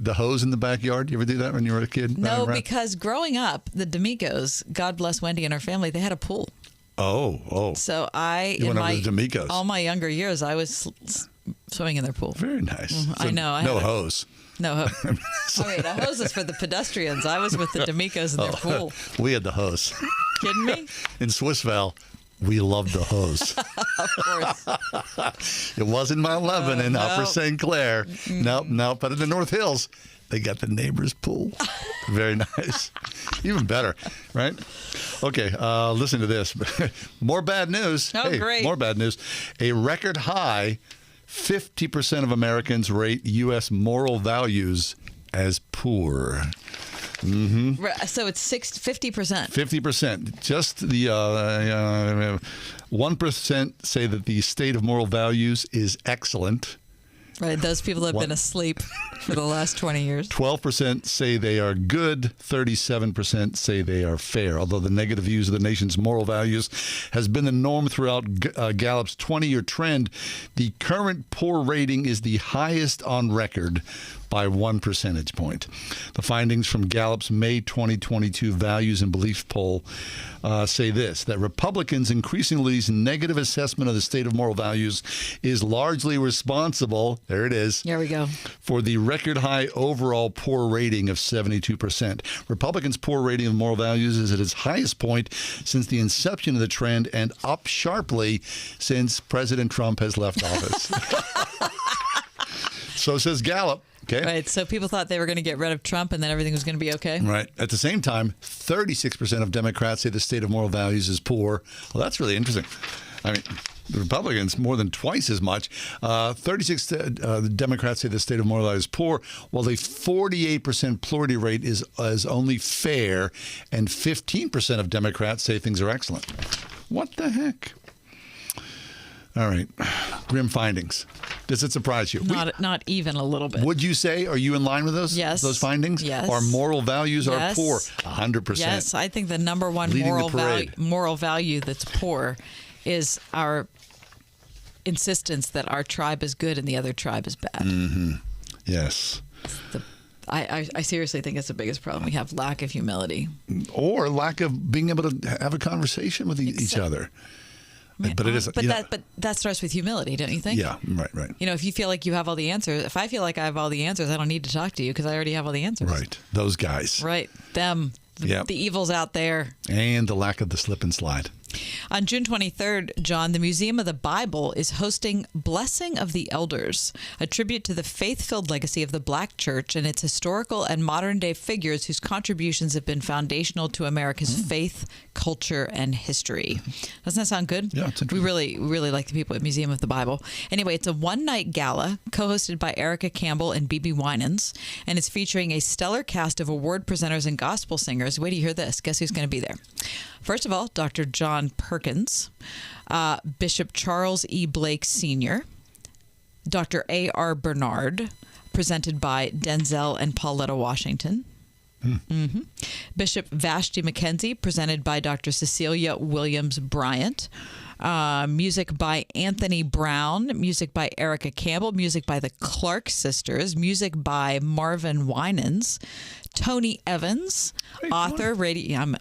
the hose in the backyard? You ever do that when you were a kid? No, because growing up, the D'Amicos, God bless Wendy and her family, they had a pool. Oh. So you went over to D'Amicos. All my younger years, I was swimming in their pool. Very nice. So I know. No hose. No hose. The hose is for the pedestrians. I was with the D'Amicos in their pool. We had the hose. Kidding me? In Swissvale, we loved the hose. Of course. It wasn't Mount Lebanon, Upper St. Clair. Nope. But in the North Hills, they got the neighbor's pool. Very nice. Even better, right? Okay, listen to this. More bad news. Oh, great. More bad news. A record high 50% of Americans rate U.S. moral values as poor. Mm-hmm. So it's 50%. 50%. Just the 1% say that the state of moral values is excellent. Right. Those people have been asleep for the last 20 years. 12% say they are good. 37% say they are fair. Although the negative views of the nation's moral values has been the norm throughout Gallup's 20-year trend, the current poor rating is the highest on record by 1 percentage point. The findings from Gallup's May 2022 Values and Beliefs poll say this, that Republicans' increasingly negative assessment of the state of moral values is largely responsible, there it is, here we go, for the record high overall poor rating of 72%. Republicans' poor rating of moral values is at its highest point since the inception of the trend and up sharply since President Trump has left office. So says Gallup. Okay. Right. So people thought they were going to get rid of Trump and then everything was going to be okay. Right. At the same time, 36% of Democrats say the state of moral values is poor. Well, that's really interesting. I mean, the Republicans, more than twice as much. 36% Democrats say the state of moral values is poor, while the 48% plurality rate is only fair, and 15% of Democrats say things are excellent. What the heck? All right. Grim findings. Does it surprise you? Not even a little bit. Would you say, are you in line with those? Yes. Those findings? Yes. Our moral values are poor. 100%. Yes. I think the number one moral value that's poor is our insistence that our tribe is good and the other tribe is bad. Mm-hmm. Yes. I seriously think it's the biggest problem. We have lack of humility. Or lack of being able to have a conversation with each other. But it is. But that starts with humility, don't you think? Yeah, right. If you feel like you have all the answers, if I feel like I have all the answers, I don't need to talk to you because I already have all the answers. Right. Those guys. Right. Them. Yep. The evils out there. And the lack of the slip and slide. On June 23rd, John, the Museum of the Bible is hosting Blessing of the Elders, a tribute to the faith-filled legacy of the Black Church and its historical and modern-day figures whose contributions have been foundational to America's faith, culture, and history. Doesn't that sound good? Yeah, it's we really like the people at Museum of the Bible. Anyway, it's a one-night gala co-hosted by Erica Campbell and BB Winans, and it's featuring a stellar cast of award presenters and gospel singers. Wait till you hear this. Guess who's going to be there? First of all, Dr. John John Perkins, Bishop Charles E. Blake Sr., Dr. A.R. Bernard, presented by Denzel and Pauletta Washington. Bishop Vashti McKenzie, presented by Dr. Cecilia Williams Bryant. Music by Anthony Brown, music by Erica Campbell, music by the Clark Sisters, music by Marvin Winans, Tony Evans, author, radio. I'm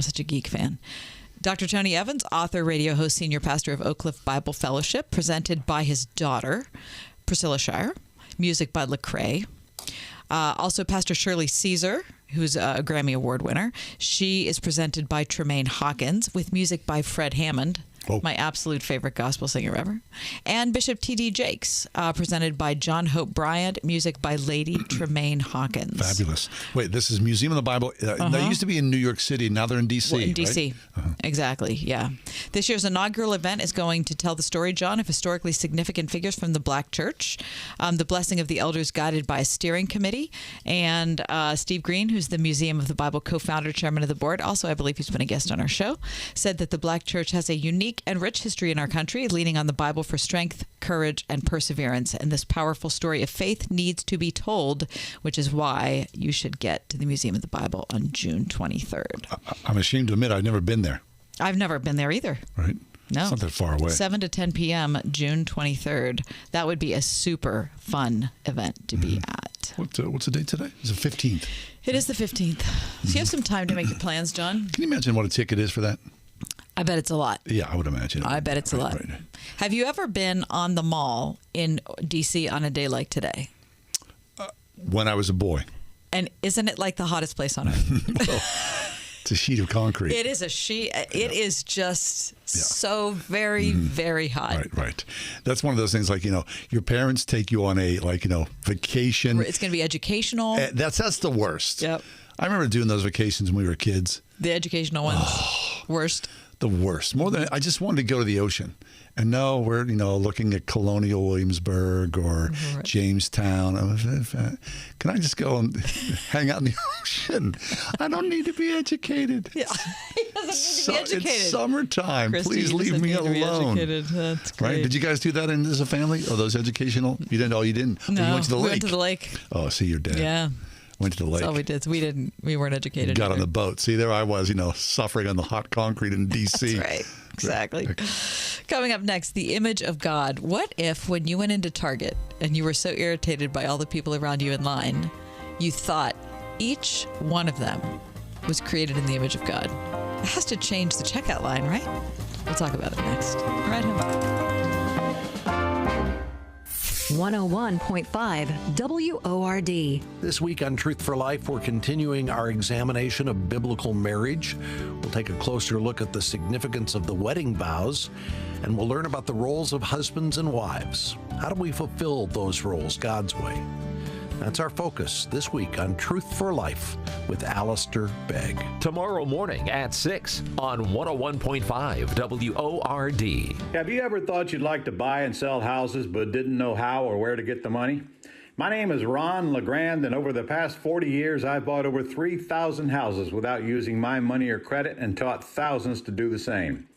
such a geek fan. Dr. Tony Evans, author, radio host, senior pastor of Oak Cliff Bible Fellowship, presented by his daughter, Priscilla Shire. Music by Lecrae. Also, Pastor Shirley Caesar, who's a Grammy Award winner. She is presented by Tremaine Hawkins with music by Fred Hammond, my absolute favorite gospel singer ever. And Bishop T.D. Jakes, presented by John Hope Bryant, music by Lady Tremaine Hawkins. Fabulous. Wait, this is Museum of the Bible. They used to be in New York City. Now they're in D.C., in D.C., right? Exactly, yeah. This year's inaugural event is going to tell the story, John, of historically significant figures from the Black Church, the blessing of the elders guided by a steering committee, and Steve Green, who's the Museum of the Bible co-founder, chairman of the board, also I believe he's been a guest on our show, said that the Black Church has a unique and rich history in our country, leaning on the Bible for strength, courage, and perseverance. And this powerful story of faith needs to be told, which is why you should get to the Museum of the Bible on June 23rd. I'm ashamed to admit I've never been there. I've never been there either. Right? No. It's not that far away. 7 to 10 p.m., June 23rd. That would be a super fun event to be at. What's the date today? It's the 15th. It is the 15th. So you have some time to make your plans, John. Can you imagine what a ticket is for that? I bet it's a lot. Yeah, I would imagine. I bet it's a lot. Right. Have you ever been on the mall in D.C. on a day like today? When I was a boy. And isn't it like the hottest place on earth? It's a sheet of concrete. It is a sheet. It is just so very, very hot. Right. That's one of those things like, your parents take you on a, vacation. It's going to be educational. That's the worst. Yep. I remember doing those vacations when we were kids. The educational ones. Worst. The worst. More than I just wanted to go to the ocean. And no, we're, looking at Colonial Williamsburg or Jamestown. Can I just go and hang out in the ocean? I don't need to be educated. Yeah. He doesn't need to be educated. It's summertime. Christy, please leave me alone. That's great. Right? Did you guys do that as a family? Oh, those educational? You didn't? Oh, you didn't? No, you went to the lake? We went to the lake. Oh, see, you're dead. Yeah. Went to the lake. That's all we did. We weren't educated. Got either. on the boat. See, there I was, suffering on the hot concrete in D.C. That's right. Exactly. Coming up next, the image of God. What if when you went into Target and you were so irritated by all the people around you in line, you thought each one of them was created in the image of God? It has to change the checkout line, right? We'll talk about it next. Right home. 101.5 WORD. This week on Truth for Life, we're continuing our examination of biblical marriage. We'll take a closer look at the significance of the wedding vows, and we'll learn about the roles of husbands and wives. How do we fulfill those roles God's way? That's our focus this week on Truth for Life with Alistair Begg. Tomorrow morning at 6 on 101.5 WORD. Have you ever thought you'd like to buy and sell houses but didn't know how or where to get the money? My name is Ron LeGrand, and over the past 40 years, I've bought over 3,000 houses without using my money or credit and taught thousands to do the same.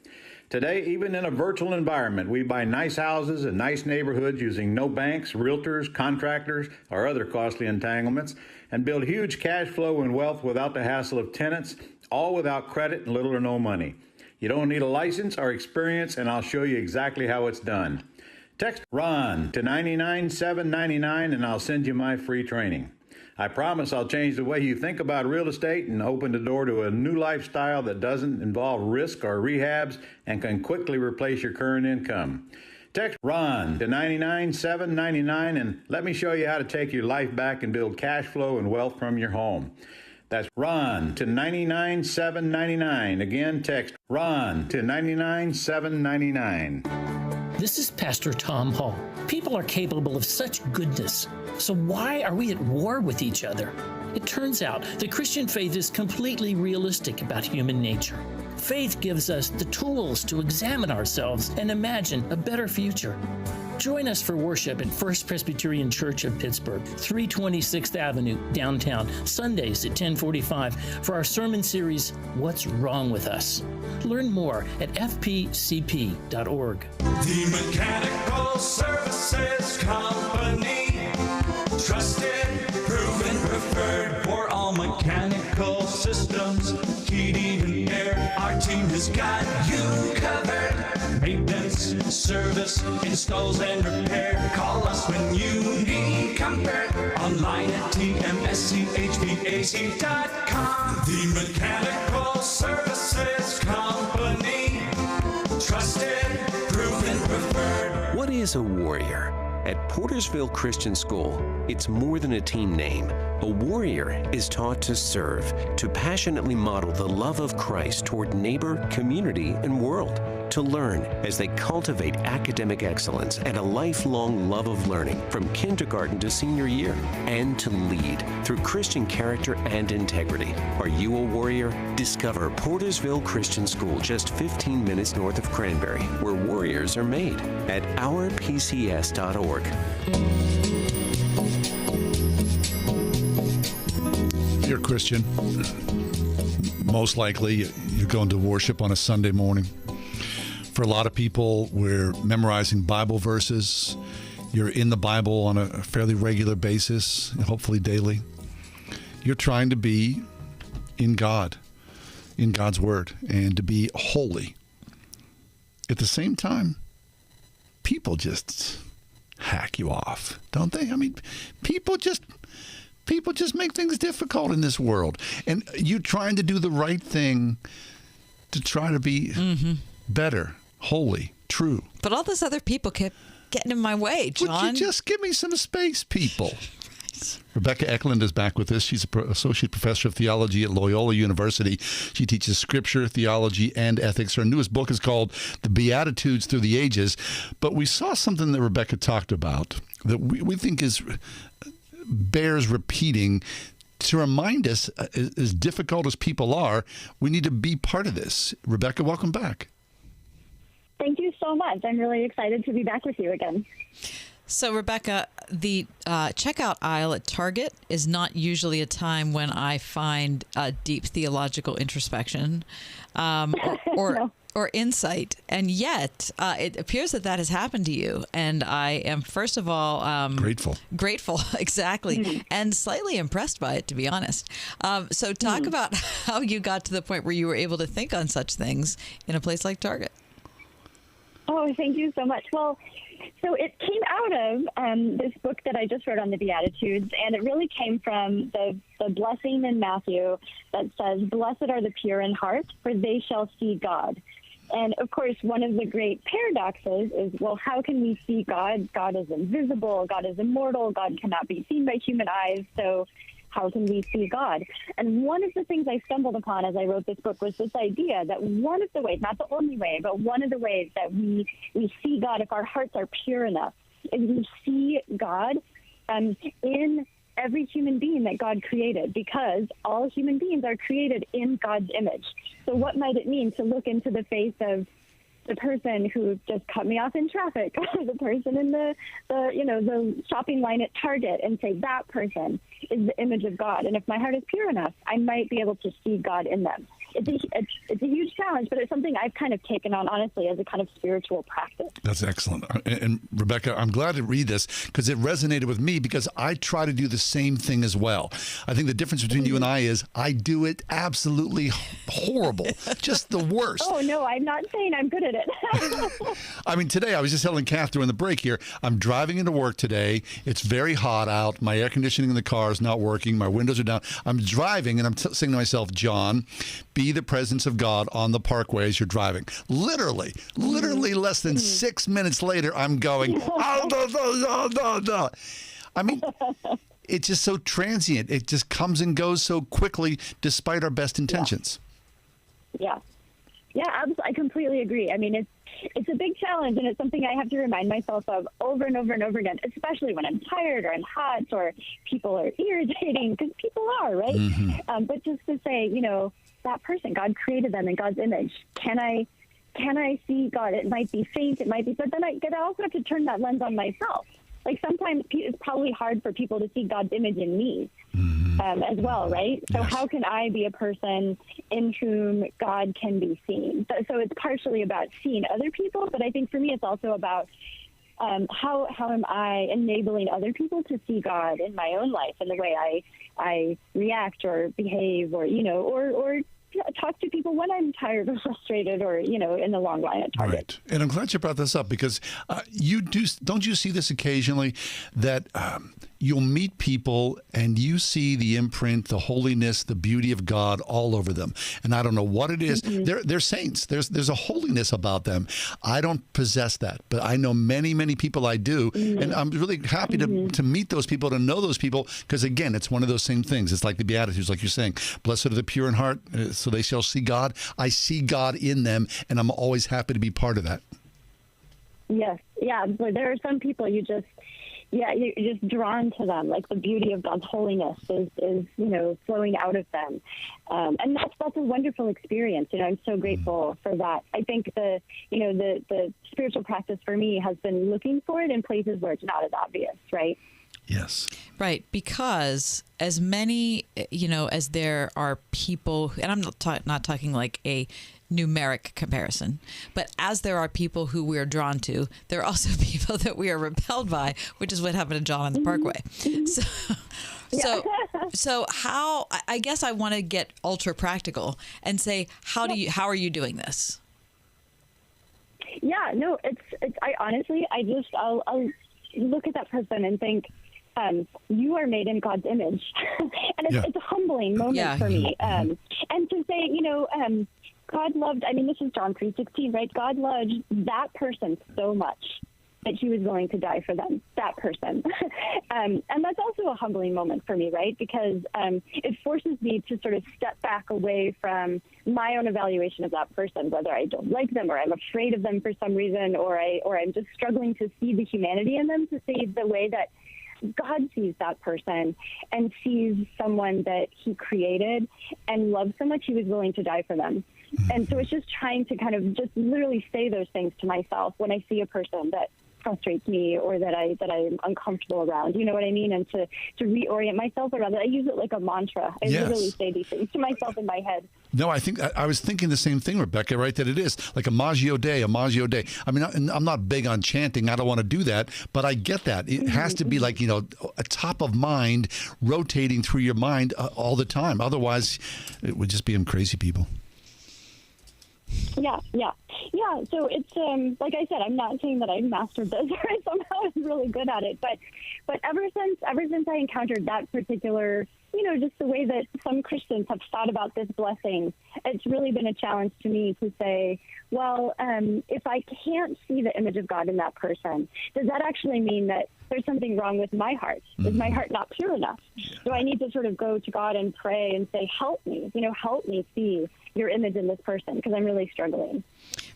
Today, even in a virtual environment, we buy nice houses in nice neighborhoods using no banks, realtors, contractors, or other costly entanglements, and build huge cash flow and wealth without the hassle of tenants, all without credit and little or no money. You don't need a license or experience, and I'll show you exactly how it's done. Text RON to 99799 and I'll send you my free training. I promise I'll change the way you think about real estate and open the door to a new lifestyle that doesn't involve risk or rehabs and can quickly replace your current income. Text RON to 99799 and let me show you how to take your life back and build cash flow and wealth from your home. That's RON to 99799. Again, text RON to 99799. This is Pastor Tom Hall. People are capable of such goodness. So why are we at war with each other? It turns out the Christian faith is completely realistic about human nature. Faith gives us the tools to examine ourselves and imagine a better future. Join us for worship at First Presbyterian Church of Pittsburgh, 326th Avenue, downtown, Sundays at 10:45 for our sermon series, What's Wrong with Us? Learn more at fpcp.org. The Mechanical Services Company. Trusted, proven, preferred for all mechanical systems, heating and air. Our team has got you covered. Maintenance, service, installs and repair. Call us when you need comfort. Online at tmschvac.com. The Mechanical Services Company. Trusted, proven, preferred. What is a warrior? At Portersville Christian School, it's more than a team name. A warrior is taught to serve, to passionately model the love of Christ toward neighbor, community, and world, to learn as they cultivate academic excellence and a lifelong love of learning from kindergarten to senior year, and to lead through Christian character and integrity. Are you a warrior? Discover Portersville Christian School, just 15 minutes north of Cranberry, where warriors are made, at ourpcs.org. If you're a Christian, most likely you're going to worship on a Sunday morning. For a lot of people, we're memorizing Bible verses. You're in the Bible on a fairly regular basis, hopefully daily. You're trying to be in God, in God's Word, and to be holy. At the same time, people just hack you off, don't they? I mean, people just make things difficult in this world. And you trying to do the right thing to try to be better, holy, true. But all those other people kept getting in my way, John. Would you just give me some space, people? Rebecca Eklund is back with us. She's an associate professor of theology at Loyola University. She teaches scripture, theology, and ethics. Her newest book is called The Beatitudes Through the Ages. But we saw something that Rebecca talked about that we think bears repeating to remind us, as difficult as people are, we need to be part of this. Rebecca, welcome back. Thank you so much. I'm really excited to be back with you again. So, Rebecca, the checkout aisle at Target is not usually a time when I find deep theological introspection or insight. And yet, it appears that has happened to you. And I am, first of all... Grateful, exactly. And slightly impressed by it, to be honest. So talk about how you got to the point where you were able to think on such things in a place like Target. Oh, thank you so much. Well, so it came out of this book that I just wrote on the Beatitudes, and it really came from the blessing in Matthew that says, "Blessed are the pure in heart, for they shall see God." And, of course, one of the great paradoxes is, well, how can we see God? God is invisible. God is immortal. God cannot be seen by human eyes. So how can we see God? And one of the things I stumbled upon as I wrote this book was this idea that one of the ways, not the only way, but one of the ways that we see God, if our hearts are pure enough, is we see God in every human being that God created, because all human beings are created in God's image. So what might it mean to look into the face of the person who just cut me off in traffic, or the person in the shopping line at Target, and say that person is the image of God? And if my heart is pure enough, I might be able to see God in them. It's a huge challenge, but it's something I've kind of taken on, honestly, as a kind of spiritual practice. That's excellent. And Rebecca, I'm glad to read this because it resonated with me, because I try to do the same thing as well. I think the difference between you and I is I do it absolutely horrible, just the worst. Oh, no, I'm not saying I'm good at it. I mean, today I was just telling Kath during the break here, I'm driving into work today. It's very hot out. My air conditioning in the car is not working. My windows are down. I'm driving and I'm saying to myself, John, be the presence of God on the parkway as you're driving. Literally less than 6 minutes later, I'm going, I mean, it's just so transient. It just comes and goes so quickly despite our best intentions. Yeah, I completely agree. I mean, it's a big challenge, and it's something I have to remind myself of over and over and over again, especially when I'm tired or I'm hot or people are irritating, because people are, right? But just to say, that person, God created them in God's image. Can I can I see God? It might be faint, it might be, but then I also have to turn that lens on myself. Like sometimes it's probably hard for people to see God's image in me as well, right? So how can I be a person in whom God can be seen? So it's partially about seeing other people, but I think for me it's also about how am I enabling other people to see God in my own life and the way I react or behave or, or talk to people when I'm tired or frustrated or, in the long line at Target. Right. And I'm glad you brought this up because don't you see this occasionally that you'll meet people and you see the imprint, the holiness, the beauty of God all over them. And I don't know what it is. They're saints. There's a holiness about them. I don't possess that, but I know many, many people I do. And I'm really happy to meet those people, to know those people, because again, it's one of those same things. It's like the Beatitudes, like you're saying, blessed are the pure in heart, so they shall see God. I see God in them, and I'm always happy to be part of that. Yes. Yeah. But there are some people you're just drawn to them. Like the beauty of God's holiness is flowing out of them. And that's a wonderful experience. I'm so grateful for that. I think the spiritual practice for me has been looking for it in places where it's not as obvious, right? Yes. Right, because as many, as there are people, and I'm not talking like a numeric comparison, but as there are people who we are drawn to, there are also people that we are repelled by, which is what happened to John on the Parkway. So how, I guess I want to get ultra practical and say, how are you doing this? Yeah, no, I'll look at that person and think, you are made in God's image. And it's a humbling moment for me. And to say, God loved, this is John 3:16, right? God loved that person so much that he was willing to die for them, that person. And that's also a humbling moment for me, right? Because it forces me to sort of step back away from my own evaluation of that person, whether I don't like them or I'm afraid of them for some reason, or I'm just struggling to see the humanity in them, to see the way that God sees that person and sees someone that he created and loves so much he was willing to die for them. And so it's just trying to kind of just literally say those things to myself when I see a person that frustrates me or that I'm uncomfortable around. You know what I mean? And to reorient myself around it. I use it like a mantra. I literally say these things to myself in my head. No, I think I was thinking the same thing, Rebecca, right? That it is like a Maggio Dei. I'm not big on chanting. I don't want to do that, but I get that. It has to be like, a top of mind rotating through your mind all the time. Otherwise, it would just be crazy people. Yeah. So it's like I said, I'm not saying that I've mastered this or somehow I'm really good at it, but ever since I encountered that particular, just the way that some Christians have thought about this blessing, it's really been a challenge to me to say, well, if I can't see the image of God in that person, does that actually mean that there's something wrong with my heart? Is my heart not pure enough? Do I need to sort of go to God and pray and say, help me see your image in this person, because I'm really struggling.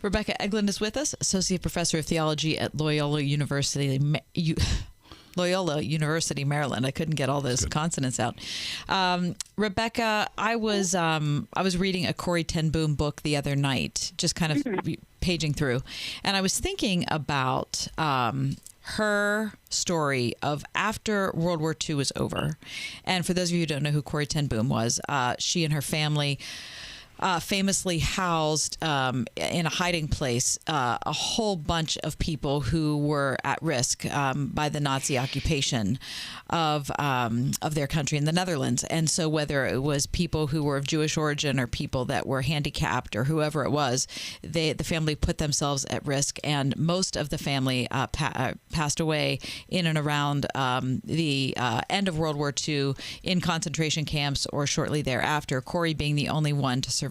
Rebecca Eglin is with us, Associate Professor of Theology at Loyola University, Maryland. I couldn't get all those consonants out. Rebecca, I was reading a Corrie ten Boom book the other night, just kind of paging through, and I was thinking about her story of after World War II was over. And for those of you who don't know who Corrie ten Boom was, she and her family famously housed in a hiding place a whole bunch of people who were at risk by the Nazi occupation of their country in the Netherlands. And so whether it was people who were of Jewish origin or people that were handicapped or whoever it was, the family put themselves at risk. And most of the family passed away in and around the end of World War II in concentration camps or shortly thereafter, Corrie being the only one to survive.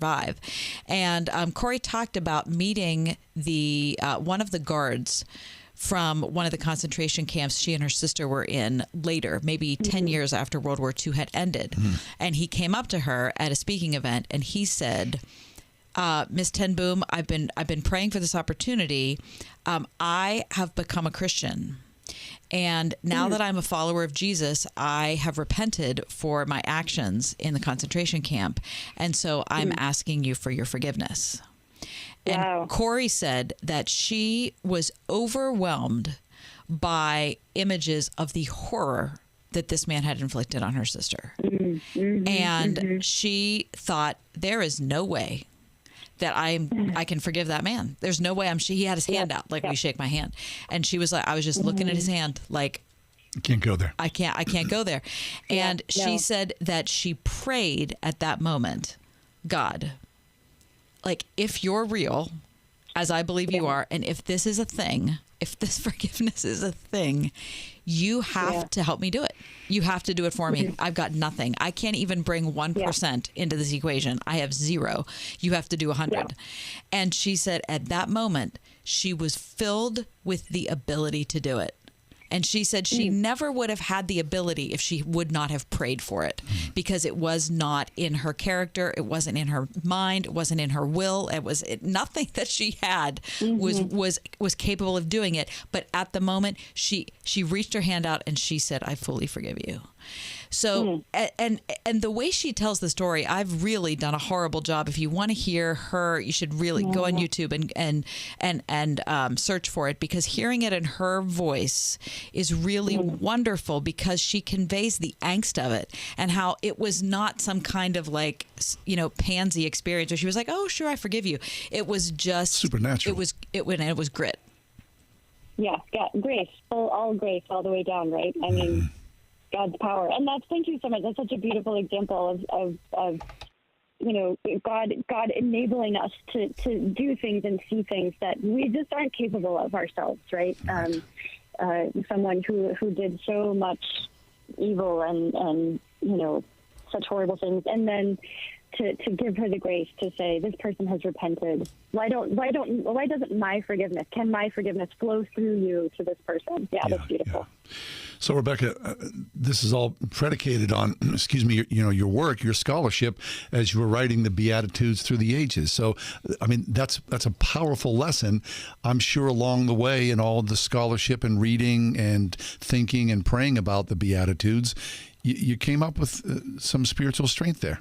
And Corrie talked about meeting the one of the guards from one of the concentration camps she and her sister were in later, maybe 10 years after World War II had ended. And he came up to her at a speaking event and he said, Miss ten Boom, I've been praying for this opportunity. I have become a Christian. And now that I'm a follower of Jesus, I have repented for my actions in the concentration camp. And so I'm asking you for your forgiveness. And Corey said that she was overwhelmed by images of the horror that this man had inflicted on her sister. And she thought, there is no way that I can forgive that man. There's no way he had his hand out like we shake my hand. And she was like, I was just looking at his hand like, Can't go there. I can't go there. And she said that she prayed at that moment, God, like, if you're real, as I believe you are, and if this is a thing, if this forgiveness is a thing, you have to help me do it. You have to do it for me. I've got nothing. I can't even bring 1% into this equation. I have 0. You have to do 100. And she said at that moment, she was filled with the ability to do it. And she said she never would have had the ability if she would not have prayed for it, because it was not in her character. It wasn't in her mind. It wasn't in her will. Nothing that she had was capable of doing it. But at the moment, she reached her hand out and she said, I fully forgive you. So, and the way she tells the story, I've really done a horrible job. If you want to hear her, you should really go on YouTube and search for it, because hearing it in her voice is really wonderful, because she conveys the angst of it and how it was not some kind of like, pansy experience where she was like, oh, sure, I forgive you. It was just supernatural. It was grit. Yeah, grace, all grace, all the way down, right? I mean, God's power. And thank you so much. That's such a beautiful example of God enabling us to do things and see things that we just aren't capable of ourselves, right? Someone who did so much evil and such horrible things, and then to give her the grace to say, this person has repented. Why doesn't my forgiveness, can my forgiveness flow through you to this person? Yeah, that's beautiful. Yeah. So, Rebecca, this is all predicated on, your work, your scholarship, as you were writing the Beatitudes through the ages. So, I mean, that's a powerful lesson. I'm sure along the way in all the scholarship and reading and thinking and praying about the Beatitudes, you came up with some spiritual strength there.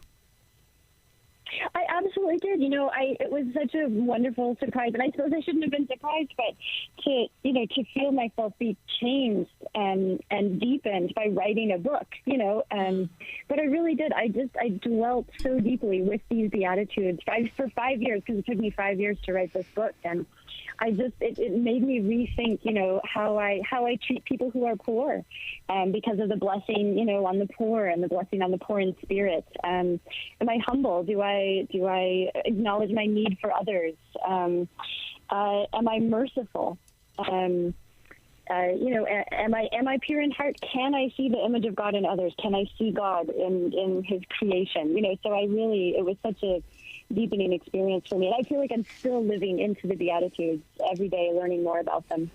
I absolutely did. It was such a wonderful surprise, and I suppose I shouldn't have been surprised, but to feel myself be changed and deepened by writing a book, but I really did. I dwelt so deeply with these Beatitudes for 5 years, because it took me 5 years to write this book, and it made me rethink, how I treat people who are poor, because of the blessing, on the poor and the blessing on the poor in spirit. Am I humble? Do I acknowledge my need for others? Am I merciful? Am I pure in heart? Can I see the image of God in others? Can I see God in His creation? So it was such a deepening experience for me. And I feel like I'm still living into the Beatitudes every day, learning more about them.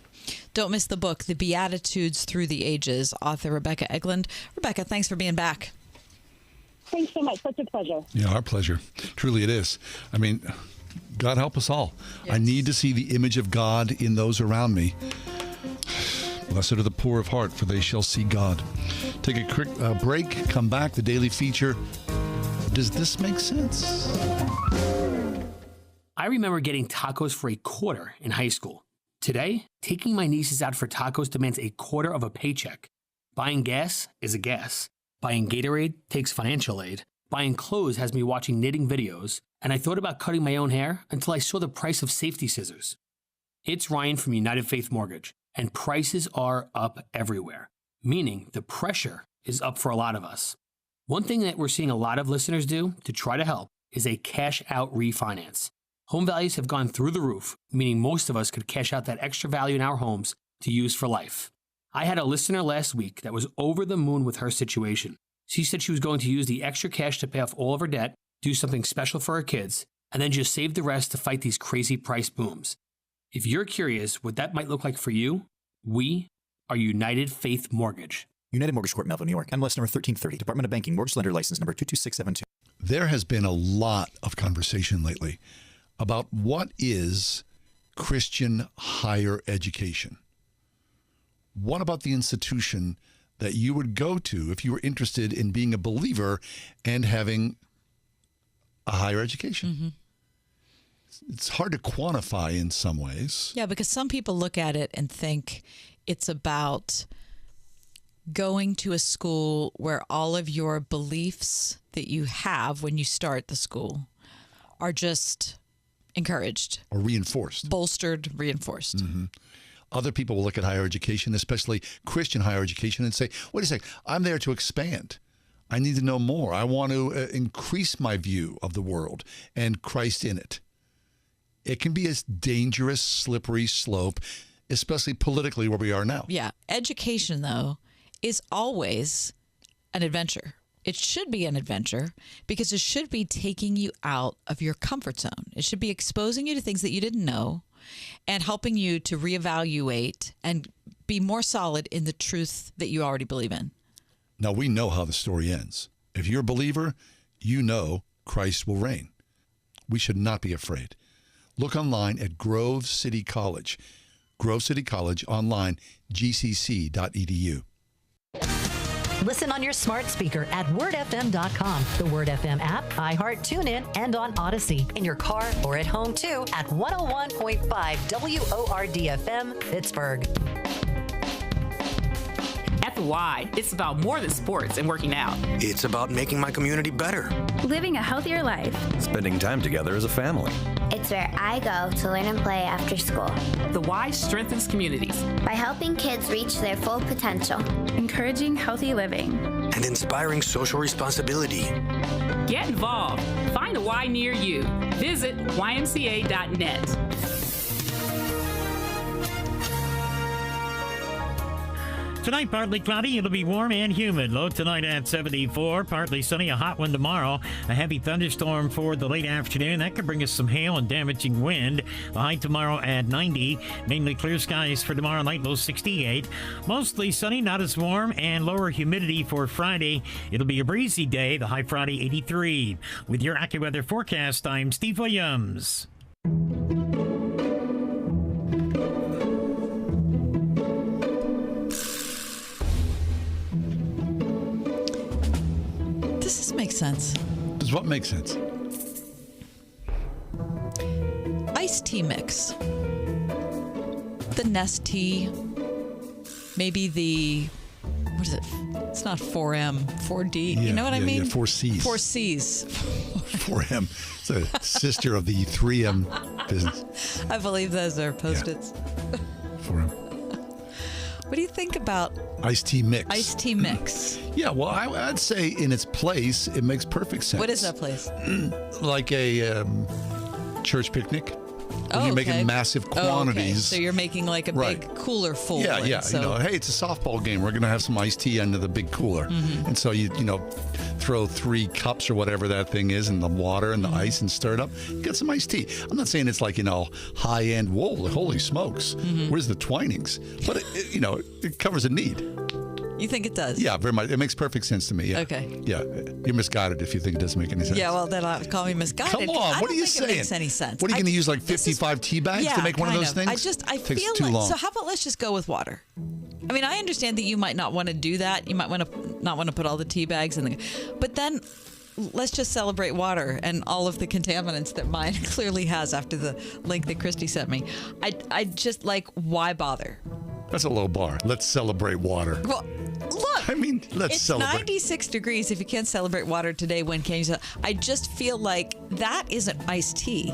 Don't miss the book, The Beatitudes Through the Ages, author Rebecca Eglund. Rebecca, thanks for being back. Thanks so much. Such a pleasure. Yeah, our pleasure. Truly it is. I mean, God help us all. Yes. I need to see the image of God in those around me. Blessed are the poor of heart, for they shall see God. Take a quick break, come back, the daily feature. Does this make sense? I remember getting tacos for $0.25 in high school. Today, taking my nieces out for tacos demands $0.25 of a paycheck. Buying gas is a gas. Buying Gatorade takes financial aid. Buying clothes has me watching knitting videos. And I thought about cutting my own hair until I saw the price of safety scissors. It's Ryan from United Faith Mortgage, and prices are up everywhere, meaning the pressure is up for a lot of us. One thing that we're seeing a lot of listeners do to try to help is a cash-out refinance. Home values have gone through the roof, meaning most of us could cash out that extra value in our homes to use for life. I had a listener last week that was over the moon with her situation. She said she was going to use the extra cash to pay off all of her debt, do something special for her kids, and then just save the rest to fight these crazy price booms. If you're curious what that might look like for you, we are United Faith Mortgage. United Mortgage Corp, Melville, New York. MLS number 1330. Department of Banking. Mortgage lender license number 22672. There has been a lot of conversation lately about what is Christian higher education. What about the institution that you would go to if you were interested in being a believer and having a higher education? it's hard to quantify in some ways. Yeah, because some people look at it and think it's about going to a school where all of your beliefs that you have when you start the school are just encouraged. Or reinforced. Bolstered, reinforced. Mm-hmm. Other people will look at higher education, especially Christian higher education, and say, wait a second, I'm there to expand. I need to know more. I want to increase my view of the world and Christ in it. It can be a dangerous, slippery slope, especially politically where we are now. Yeah. Education, though, is always an adventure. It should be an adventure because it should be taking you out of your comfort zone. It should be exposing you to things that you didn't know and helping you to reevaluate and be more solid in the truth that you already believe in. Now, we know how the story ends. If you're a believer, you know Christ will reign. We should not be afraid. Look online at Grove City College. Grove City College online, gcc.edu. Listen on your smart speaker at wordfm.com, the Word FM app, iHeart, TuneIn, and on Odyssey. In your car or at home, too, at 101.5 WORD-FM, Pittsburgh. At the Y, it's about more than sports and working out. It's about making my community better. Living a healthier life. Spending time together as a family. It's where I go to learn and play after school. The Y strengthens communities by helping kids reach their full potential, encouraging healthy living, and inspiring social responsibility. Get involved. Find a Y near you. Visit ymca.net. Tonight, partly cloudy. It'll be warm and humid. Low tonight at 74. Partly sunny. A hot one tomorrow. A heavy thunderstorm for the late afternoon. That could bring us some hail and damaging wind. The high tomorrow at 90. Mainly clear skies for tomorrow night. Low 68. Mostly sunny, not as warm, and lower humidity for Friday. It'll be a breezy day. The high Friday, 83. With your AccuWeather forecast, I'm Steve Williams. Does this make sense? Does what make sense? Iced tea mix. The Nest tea. Maybe the, what is it? It's not 4M, 4D. Yeah, you know what I mean? Yeah, 4Cs. 4Cs. 4M. It's a sister of the 3M business. I believe those are Post-its. Yeah. 4M. What do you think about iced tea mix? Iced tea mix. Yeah, well, I'd say in its place, it makes perfect sense. What is that place? Like a church picnic. Oh, you're okay. making massive quantities. Okay. So you're making like a big cooler full. Yeah, yeah. So. You know, hey, it's a softball game. We're going to have some iced tea under the big cooler. Mm-hmm. And so you throw 3 cups or whatever that thing is in the water and the ice and stir it up. You got some iced tea. I'm not saying it's like, high-end, whoa, holy smokes. Mm-hmm. Where's the Twinings? But, it covers a need. You think it does? Yeah, very much. It makes perfect sense to me. Yeah. Okay. Yeah, you're misguided if you think it doesn't make any sense. Yeah, well, then call me misguided. Come on, what are you saying? It makes any sense. What are you going to use, like 55 tea bags to make one of those things? I Takes feel too like, long. so how about let's just go with water? I mean, I understand that you might not want to do that. You might want to not want to put all the tea bags in but then let's just celebrate water and all of the contaminants that mine clearly has after the link that Christy sent me. I just why bother? That's a low bar. Let's celebrate water. Well, look. I mean, let's celebrate. It's 96 degrees. If you can't celebrate water today, when can you? I just feel like that isn't iced tea.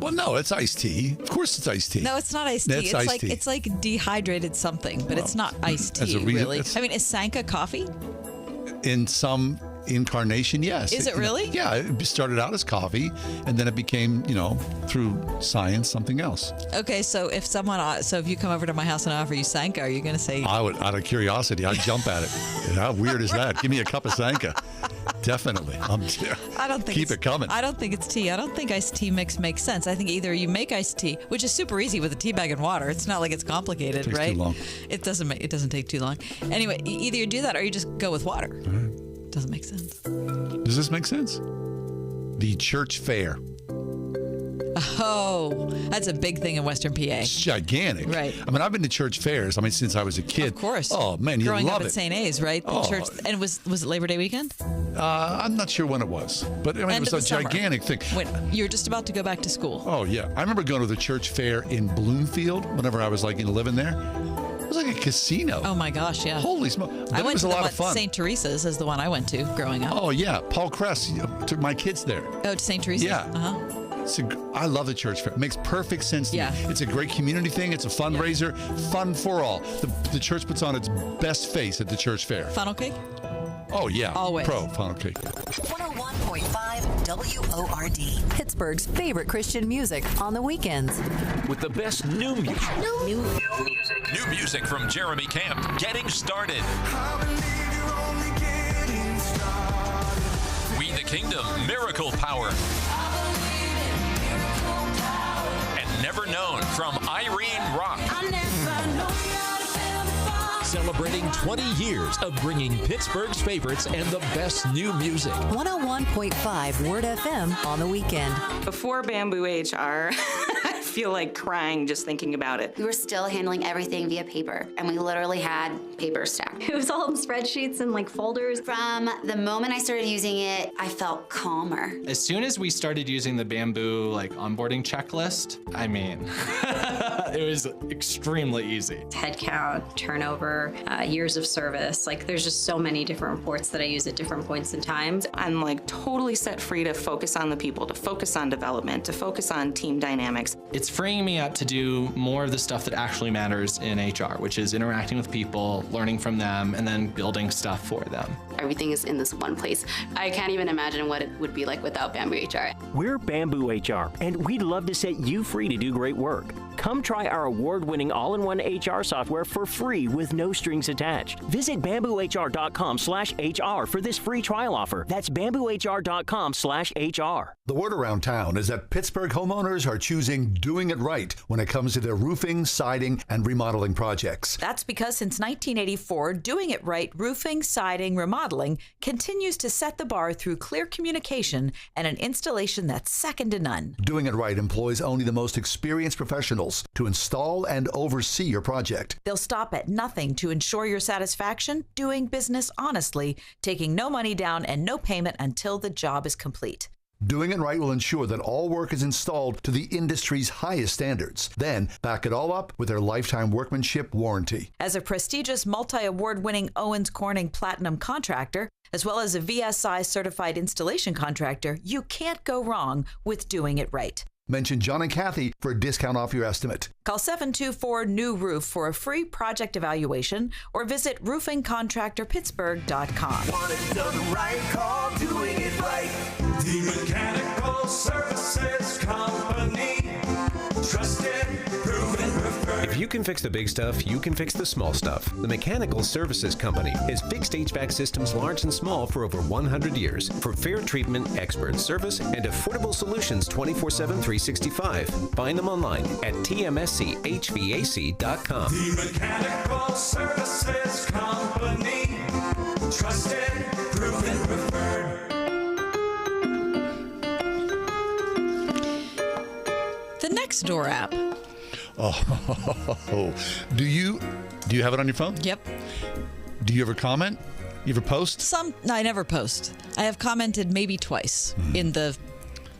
Well, no, it's iced tea. Of course it's iced tea. No, it's not iced tea. It's iced tea. It's like dehydrated something, but it's not iced tea, really. I mean, is Sanka coffee? In some incarnation, yes. Is it really? Yeah, it started out as coffee, and then it became, through science, something else. Okay, so if you come over to my house and I offer you Sanka, are you going to say? I would, out of curiosity, I'd jump at it. How weird is that? Give me a cup of Sanka. Definitely. I don't think keep it coming. I don't think it's tea. I don't think iced tea mix makes sense. I think either you make iced tea, which is super easy with a tea bag and water. It's not like it's complicated, Takes right? too long. It doesn't take too long. Anyway, either you do that or you just go with water. Doesn't make sense. Does this make sense? The church fair. Oh, that's a big thing in Western PA. It's gigantic. Right. I mean, I've been to church fairs. I mean, since I was a kid. Of course. Oh, man, you Growing love up it. at St. A's, right? The Oh. church. And was it Labor Day weekend? I'm not sure when it was, but I mean, End it of was the a summer. gigantic thing. When you were just about to go back to school. Oh, yeah. I remember going to the church fair in Bloomfield whenever I was like living there. It was like a casino. Oh my gosh, yeah. Holy smoke. But I it went was to a lot of fun. St. Teresa's is the one I went to growing up. Oh, yeah. Paul Kress took my kids there. Oh, to St. Teresa's? Yeah. Uh-huh. I love the church fair. It makes perfect sense to Yeah. me. It's a great community thing. It's a fundraiser. Fun for all. The church puts on its best face at the church fair. Funnel cake? Oh, yeah. Always. Pro funnel cake. 101.5 WORD. Pittsburgh's favorite Christian music on the weekends. With the best new music. New music from Jeremy Camp. Getting started. We the Kingdom. Miracle Power. And Never Known from Irene Rock. Celebrating 20 years of bringing Pittsburgh's favorites and the best new music. 101.5 Word FM on the weekend. Before Bamboo HR, I feel like crying just thinking about it. We were still handling everything via paper, and we literally had paper stacked. It was all in spreadsheets and like folders. From the moment I started using it, I felt calmer. As soon as we started using the Bamboo onboarding checklist, I mean, it was extremely easy. Head count, turnover, years of service. There's just so many different reports that I use at different points in time. I'm totally set free to focus on the people, to focus on development, to focus on team dynamics. It's freeing me up to do more of the stuff that actually matters in HR, which is interacting with people, learning from them, and then building stuff for them. Everything is in this one place. I can't even imagine what it would be like without Bamboo HR. We're Bamboo HR, and we'd love to set you free to do great work. Come try our award-winning all-in-one HR software for free with no strings attached. Visit bamboohr.com/HR for this free trial offer. That's bamboohr.com/HR. The word around town is that Pittsburgh homeowners are choosing doing it right when it comes to their roofing, siding, and remodeling projects. That's because since 1984, Doing It Right roofing, siding, remodeling continues to set the bar through clear communication and an installation that's second to none. Doing it right employs only the most experienced professionals to install and oversee your project. They'll stop at nothing to ensure your satisfaction, doing business honestly, taking no money down and no payment until the job is complete. Doing it right will ensure that all work is installed to the industry's highest standards. Then back it all up with their lifetime workmanship warranty. As a prestigious multi-award-winning Owens Corning Platinum contractor, as well as a VSI certified installation contractor, you can't go wrong with Doing It Right. Mention John and Kathy for a discount off your estimate. Call 724-NEW-ROOF for a free project evaluation or visit roofingcontractorpittsburgh.com. Want it done right, call Doing It Right. The Mechanical Services Company. Trusted, proven, preferred. If you can fix the big stuff, you can fix the small stuff. The Mechanical Services Company has fixed HVAC systems large and small for over 100 years. For fair treatment, expert service, and affordable solutions 24/7, 365. Find them online at tmschvac.com. The Mechanical Services Company. Trusted, proven, preferred. The Nextdoor app. Oh, do you have it on your phone? Yep. Do you ever comment? You ever post? No, I never post. I have commented maybe twice in the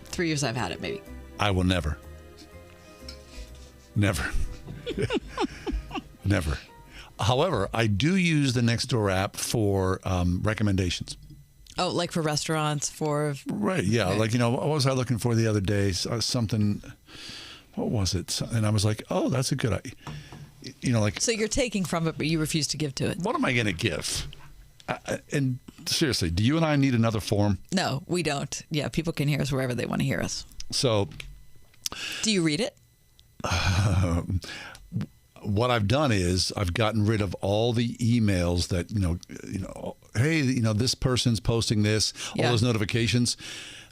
3 years I've had it, maybe. I will never. Never. Never. However, I do use the Nextdoor app for recommendations. Oh, like for restaurants, for... Right, yeah. Okay. What was I looking for the other day? Something... What was it? And I was like, oh, that's a good idea. So you're taking from it, but you refuse to give to it. What am I going to give? And seriously, do you and I need another form? No, we don't. Yeah, people can hear us wherever they want to hear us. So... Do you read it? What I've done is I've gotten rid of all the emails that, hey, this person's posting this, all those notifications.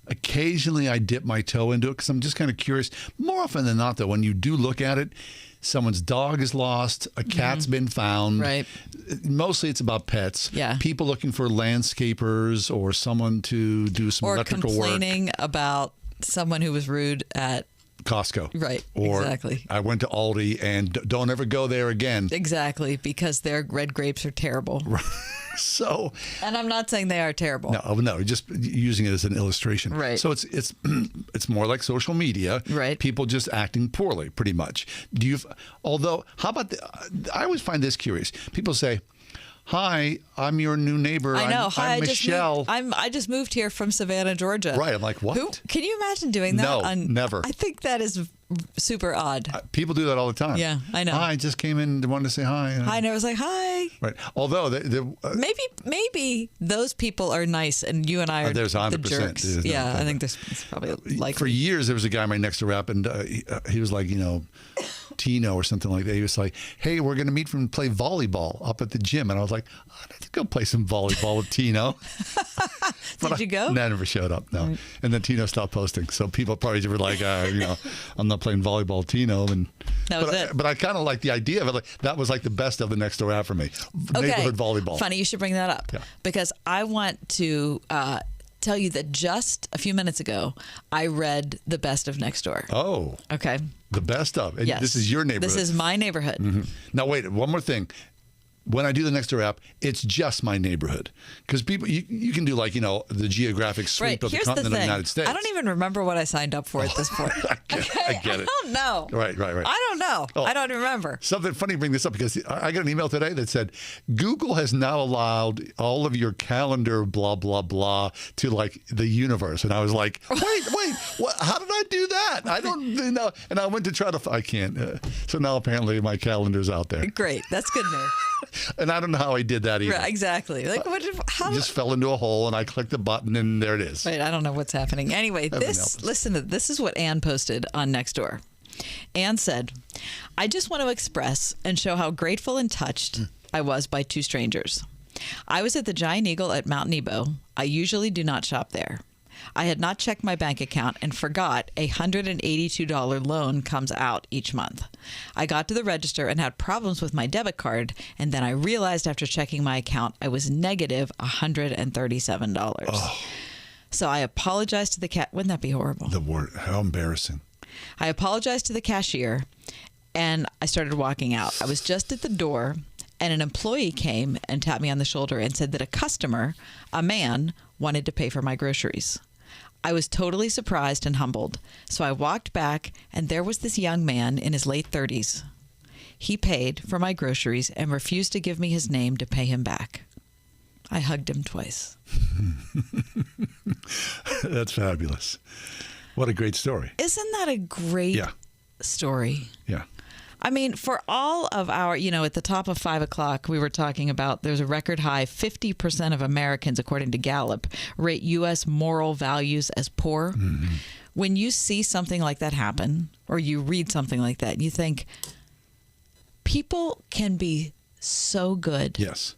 Occasionally I dip my toe into it because I'm just kind of curious. More often than not, though, when you do look at it, someone's dog is lost, a cat's been found. Right. Mostly it's about pets. Yeah. People looking for landscapers or someone to do some electrical work. Or complaining about someone who was rude at Costco. Right, Or exactly. I went to Aldi and don't ever go there again. Exactly, because their red grapes are terrible. So, and I'm not saying they are terrible. No, just using it as an illustration. Right. So it's more like social media. Right. People just acting poorly, pretty much. Although, how about I always find this curious. People say, "Hi, I'm your new neighbor. I know. Hi, I'm Michelle. I just moved here from Savannah, Georgia." Right. I'm like, what? Can you imagine doing that? No, never. I think that is super odd. People do that all the time. Yeah, I know. Hi, I just came in and wanted to say hi. Hi, and I was like, hi. Right. Although maybe those people are nice, and you and I are there's 100%. the jerks. Yeah, I think it's probably like for years there was a guy right next to rap, and he was like, Tino or something like that. He was like, "Hey, we're going to meet and play volleyball up at the gym," and I was like, "I'd have to go play some volleyball with Tino." Did you go? I never showed up. No. Right. And then Tino stopped posting, so people probably were like, I'm not playing volleyball, Tino. And that was it. But I kind of like the idea of it. Like, that was like the best of the next door app for me. Okay. Neighborhood volleyball. Funny you should bring that up because I want to tell you that just a few minutes ago I read the best of Nextdoor. Oh. Okay. The best of. And yes. This is your neighborhood. This is my neighborhood. Mm-hmm. Now wait, one more thing. When I do the Nextdoor app, it's just my neighborhood. Because people, you can do the geographic sweep of the continent of the United States. I don't even remember what I signed up for at this point. I get it. I don't know. Right. I don't know. Oh, I don't remember. Something funny to bring this up because I got an email today that said, Google has now allowed all of your calendar, blah, blah, blah, to the universe. And I was like, wait, what? How did I do that? I don't know. And I went to try to, I can't. So now apparently my calendar's out there. Great. That's good news. And I don't know how I did that either. Right, exactly. How? Just fell into a hole and I clicked the button and there it is. Wait, I don't know what's happening. Anyway, this is what Anne posted on Nextdoor. Anne said, "I just want to express and show how grateful and touched I was by two strangers. I was at the Giant Eagle at Mount Nebo. I usually do not shop there. I had not checked my bank account and forgot a $182 loan comes out each month. I got to the register and had problems with my debit card, and then I realized after checking my account I was negative $137. Oh. So I apologized to the cat. Wouldn't that be horrible? How embarrassing. I apologized to the cashier, and I started walking out. I was just at the door, and an employee came and tapped me on the shoulder and said that a customer, a man, wanted to pay for my groceries. I was totally surprised and humbled, so I walked back, and there was this young man in his late 30s. He paid for my groceries and refused to give me his name to pay him back. I hugged him twice. That's fabulous. What a great story. Isn't that a great story? Yeah. I mean, for all of our, at the top of 5 o'clock, we were talking about there's a record high 50% of Americans, according to Gallup, rate U.S. moral values as poor. Mm-hmm. When you see something like that happen, or you read something like that, you think people can be so good. Yes.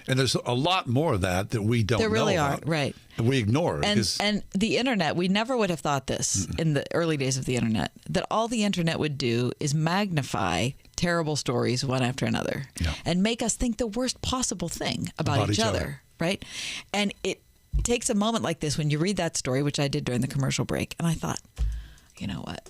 And there's a lot more of that we don't know. There really about. are, right. We ignore it. And the internet, we never would have thought this in the early days of the internet, that all the internet would do is magnify terrible stories one after another and make us think the worst possible thing about each other, right? And it takes a moment like this when you read that story, which I did during the commercial break, and I thought, you know what?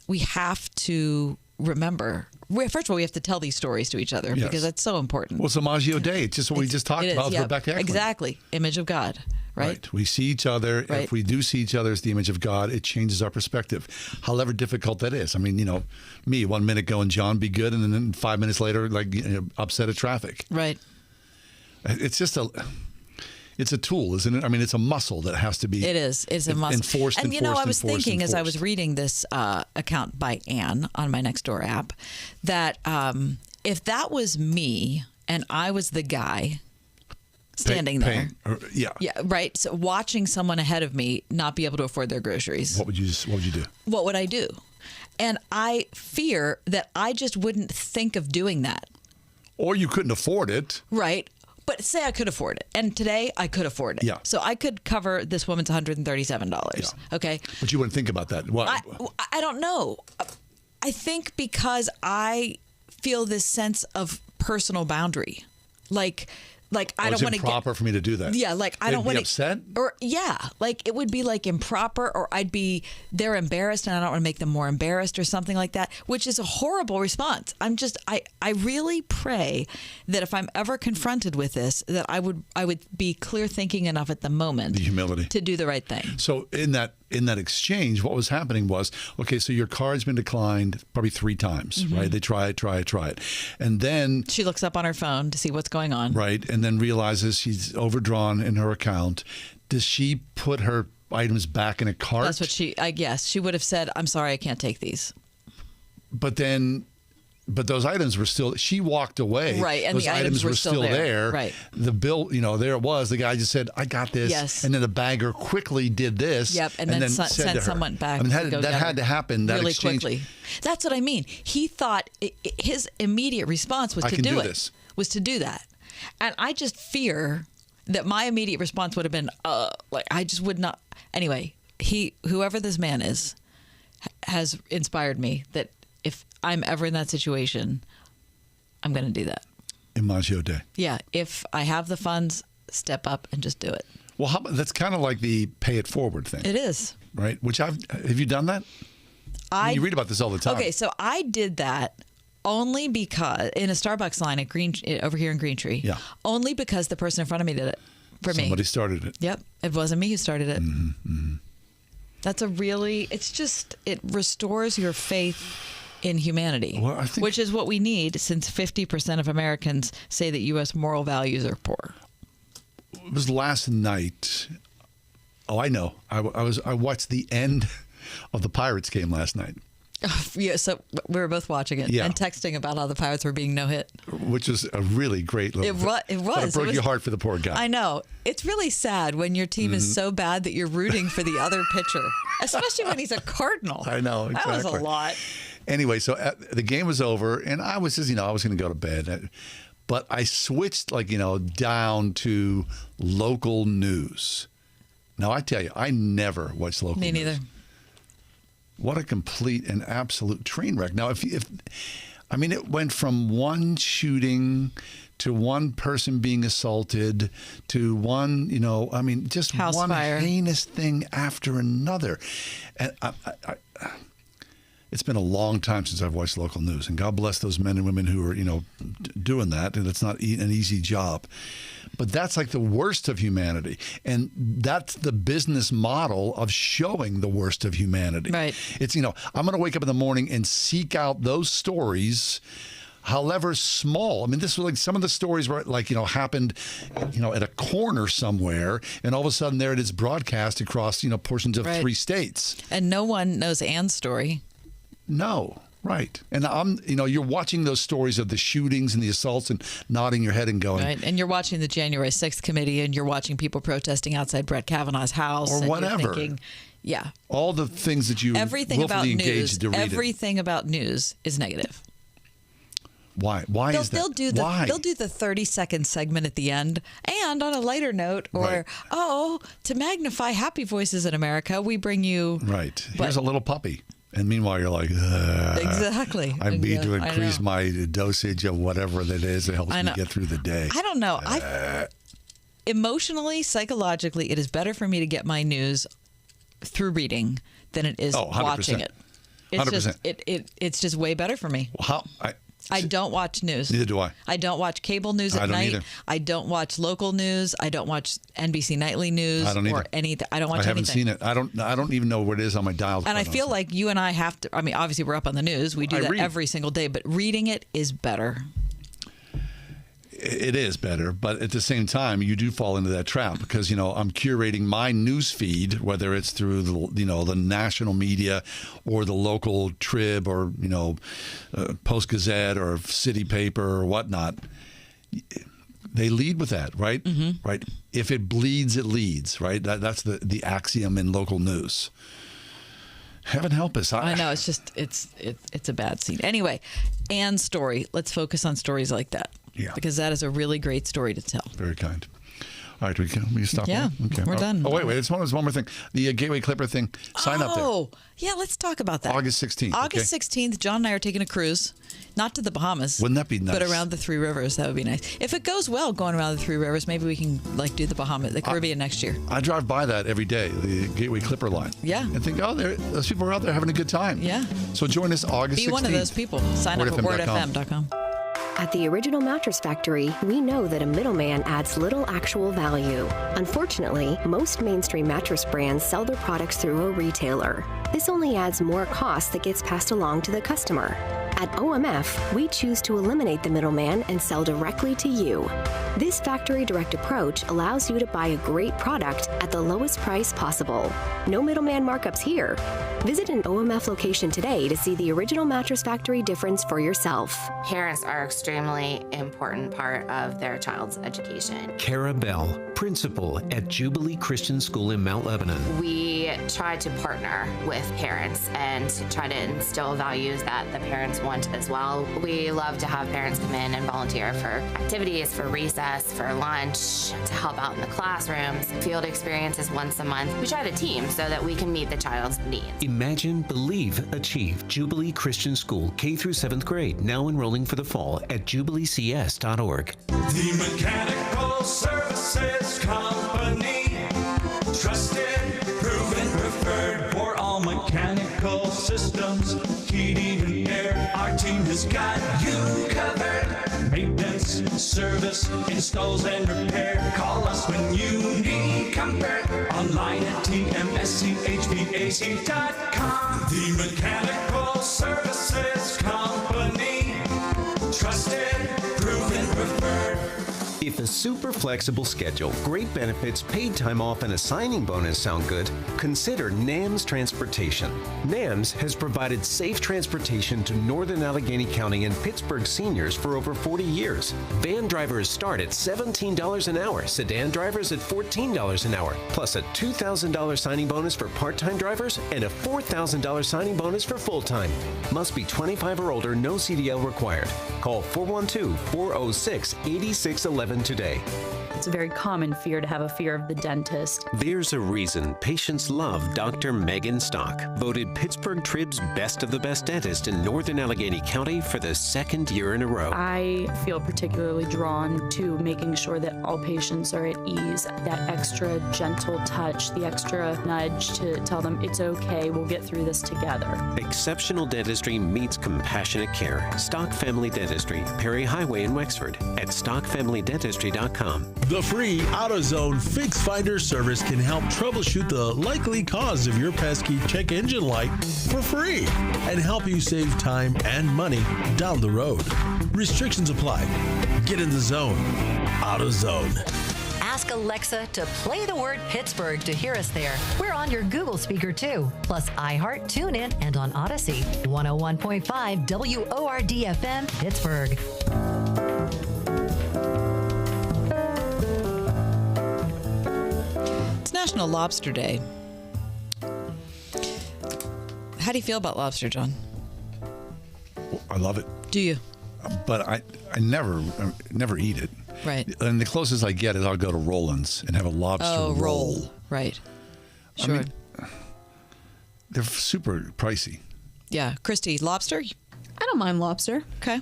We have to remember. First of all, we have to tell these stories to each other because that's so important. Well, it's Imago Dei. It's just what we just talked about with Rebecca Eklund. Exactly. Image of God, right? We see each other. Right. If we do see each other as the image of God, it changes our perspective, however difficult that is. I mean, me 1 minute going, John, be good, and then 5 minutes later, upset at traffic. Right. It's just it's a tool, isn't it? I mean, it's a muscle that has to be. It is. It's a muscle. Enforced. And I was thinking as I was reading this account by Anne on my Nextdoor app, that if that was me and I was the guy standing there, right. So watching someone ahead of me not be able to afford their groceries, what would you do? What would I do? And I fear that I just wouldn't think of doing that. Or you couldn't afford it, right? But say I could afford it. And today I could afford it. Yeah. So I could cover this woman's $137. Yeah. Okay. But you wouldn't think about that. Why? I don't know. I think because I feel this sense of personal boundary. Like Like, I don't want to get improper for me to do that. Yeah, like I They'd don't be want upset. Or like it would be like improper, or they're embarrassed, and I don't want to make them more embarrassed or something like that, which is a horrible response. I really pray that if I'm ever confronted with this, that I would be clear thinking enough at the moment, The humility. to do the right thing. So in that exchange, what was happening was, okay, so your card's been declined probably 3 times, right? They try it. And then She looks up on her phone to see what's going on. right, and then realizes she's overdrawn in her account. Does she put her items back in a cart? That's what I guess she would have said, I'm sorry, I can't take these. But those items were still, she walked away. Right, and those the items were still there. Right. The bill, there it was. The guy just said, I got this. Yes. And then the bagger quickly did this. Yep, and then said sent to her. someone back. I mean, to go that get had her to happen, that really exchange. quickly. That's what I mean. He thought his immediate response was I to can do it. this. Was to do that. And I just fear that my immediate response would have been, I just would not. Anyway, whoever this man is, has inspired me that if I'm ever in that situation, I'm going to do that. Imaggio Dei. Yeah, if I have the funds, step up and just do it. Well, that's kind of like the pay it forward thing. It is. Right? Have you done that? I mean, you read about this all the time. Okay, so I did that only because in a Starbucks line at over here in Green Tree. Yeah. Only because the person in front of me did it for me. Somebody started it. Yep. It wasn't me who started it. Mm-hmm. That's it restores your faith in humanity, which is what we need, since 50% of Americans say that U.S. moral values are poor. It was last night. Oh, I know. I watched the end of the Pirates game last night. Yeah, so we were both watching it and texting about how the Pirates were being no-hit. Which was a really great little... It was. It broke your heart for the poor guy. I know. It's really sad when your team is so bad that you're rooting for the other pitcher, especially when he's a Cardinal. I know, exactly. That was a lot. Anyway, so the game was over, and I was just, I was going to go to bed. But I switched, down to local news. Now, I tell you, I never watch local news. Me neither. What a complete and absolute train wreck. Now, it went from one shooting to one person being assaulted to one, just House one fire. heinous thing after another. And it's been a long time since I've watched local news, and God bless those men and women who are, doing that, and it's not an easy job. But that's like the worst of humanity, and that's the business model of showing the worst of humanity. Right. It's, I'm going to wake up in the morning and seek out those stories, however small. I mean, this was like some of the stories were happened, at a corner somewhere, and all of a sudden there it is broadcast across, portions of 3 states. And no one knows Anne's story. No, right. And you're watching those stories of the shootings and the assaults and nodding your head and going. Right. And you're watching the January 6th committee, and you're watching people protesting outside Brett Kavanaugh's house. Or and whatever. You're thinking, yeah. All the things that you Everything about willfully news. engaged to read Everything about news is negative. Why? Why is that? They'll do the 30-second segment at the end. And on a lighter note, or, to magnify happy voices in America, we bring you... Right. Here's a little puppy. And meanwhile, you're like, exactly. I need to increase my dosage of whatever that is that helps me get through the day. I don't know. Emotionally, psychologically, it is better for me to get my news through reading than it is watching it. It's 100%. It's just way better for me. I don't watch news. Neither do I. I don't watch cable news at night. Either. I don't watch local news. I don't watch NBC Nightly News. I don't either. Or anything. I don't watch anything. I haven't anything. seen it. I don't even know where it is on my dial. And I feel like you and I have to. I mean, obviously we're up on the news. We do that every single day. But reading it is better. It is better, but at the same time, you do fall into that trap because I'm curating my news feed, whether it's through the national media or the local Trib or Post Gazette or City Paper or whatnot. They lead with that, right? Mm-hmm. Right. If it bleeds, it leads. Right. That's the axiom in local news. Heaven help us. I know. It's just it's a bad scene. Anyway, Anne's story. Let's focus on stories like that. Yeah. Because that is a really great story to tell. Very kind. All right, we stop. Yeah, there? we're done. Oh, wait. There's one more thing. The Gateway Clipper thing. Sign up there. Oh, yeah, let's talk about that. August 16th. August 16th, John and I are taking a cruise. Not to the Bahamas. Wouldn't that be nice? But around the Three Rivers. That would be nice. If it goes well going around the Three Rivers, maybe we can do the Caribbean next year. I drive by that every day, the Gateway Clipper line. Yeah. And think, those people are out there having a good time. Yeah. So join us August 16th. Be one of those people. Sign up at wordfm.com. At the Original Mattress Factory, we know that a middleman adds little actual value. Unfortunately, most mainstream mattress brands sell their products through a retailer. This only adds more cost that gets passed along to the customer. At OMF, we choose to eliminate the middleman and sell directly to you. This factory direct approach allows you to buy a great product at the lowest price possible. No middleman markups here. Visit an OMF location today to see the Original Mattress Factory difference for yourself. Parents are an extremely important part of their child's education. Cara Bell, principal at Jubilee Christian School in Mount Lebanon. We try to partner with parents and try to instill values that the parents want as well. We love to have parents come in and volunteer for activities, for recess, for lunch, to help out in the classrooms. Field experiences once a month. We try to team so that we can meet the child's needs. Imagine, Believe, Achieve. Jubilee Christian School, K through 7th grade, now enrolling for the fall at jubileecs.org. The Mechanical Services Company. Trusted, proven, preferred for all mechanical systems, heating and air. Our team has got you covered. Maintenance, service, installs and repair. Call us when you need comfort. Online at tmschvac.com. The Mechanical Services Company. Trusted, proven, preferred. If a super flexible schedule, great benefits, paid time off, and a signing bonus sound good, consider NAMS Transportation. NAMS has provided safe transportation to Northern Allegheny County and Pittsburgh seniors for over 40 years. Van drivers start at $17 an hour, sedan drivers at $14 an hour, plus a $2,000 signing bonus for part-time drivers and a $4,000 signing bonus for full-time. Must be 25 or older, no CDL required. Call 412-406-8611 today. It's a very common fear to have a fear of the dentist. There's a reason patients love Dr. Megan Stock, voted Pittsburgh Trib's best of the best dentist in Northern Allegheny County for the second year in a row. I feel particularly drawn to making sure that all patients are at ease. That extra gentle touch, the extra nudge to tell them it's okay, we'll get through this together. Exceptional dentistry meets compassionate care. Stock Family Dentistry, Perry Highway in Wexford, at stockfamilydentistry.com. The free AutoZone Fix Finder service can help troubleshoot the likely cause of your pesky check engine light for free and help you save time and money down the road. Restrictions apply. Get in the zone. AutoZone. Ask Alexa to play the word Pittsburgh to hear us there. We're on your Google speaker too, plus iHeart, TuneIn, and on Odyssey. 101.5 WORD FM, Pittsburgh. It's National Lobster Day. How do you feel about lobster, John? I love it. Do you? But I never eat it. Right. And the closest I get is I'll go to Roland's and have a lobster roll. Right. Sure. I mean, they're super pricey. Yeah. Christy, lobster? I don't mind lobster. Okay.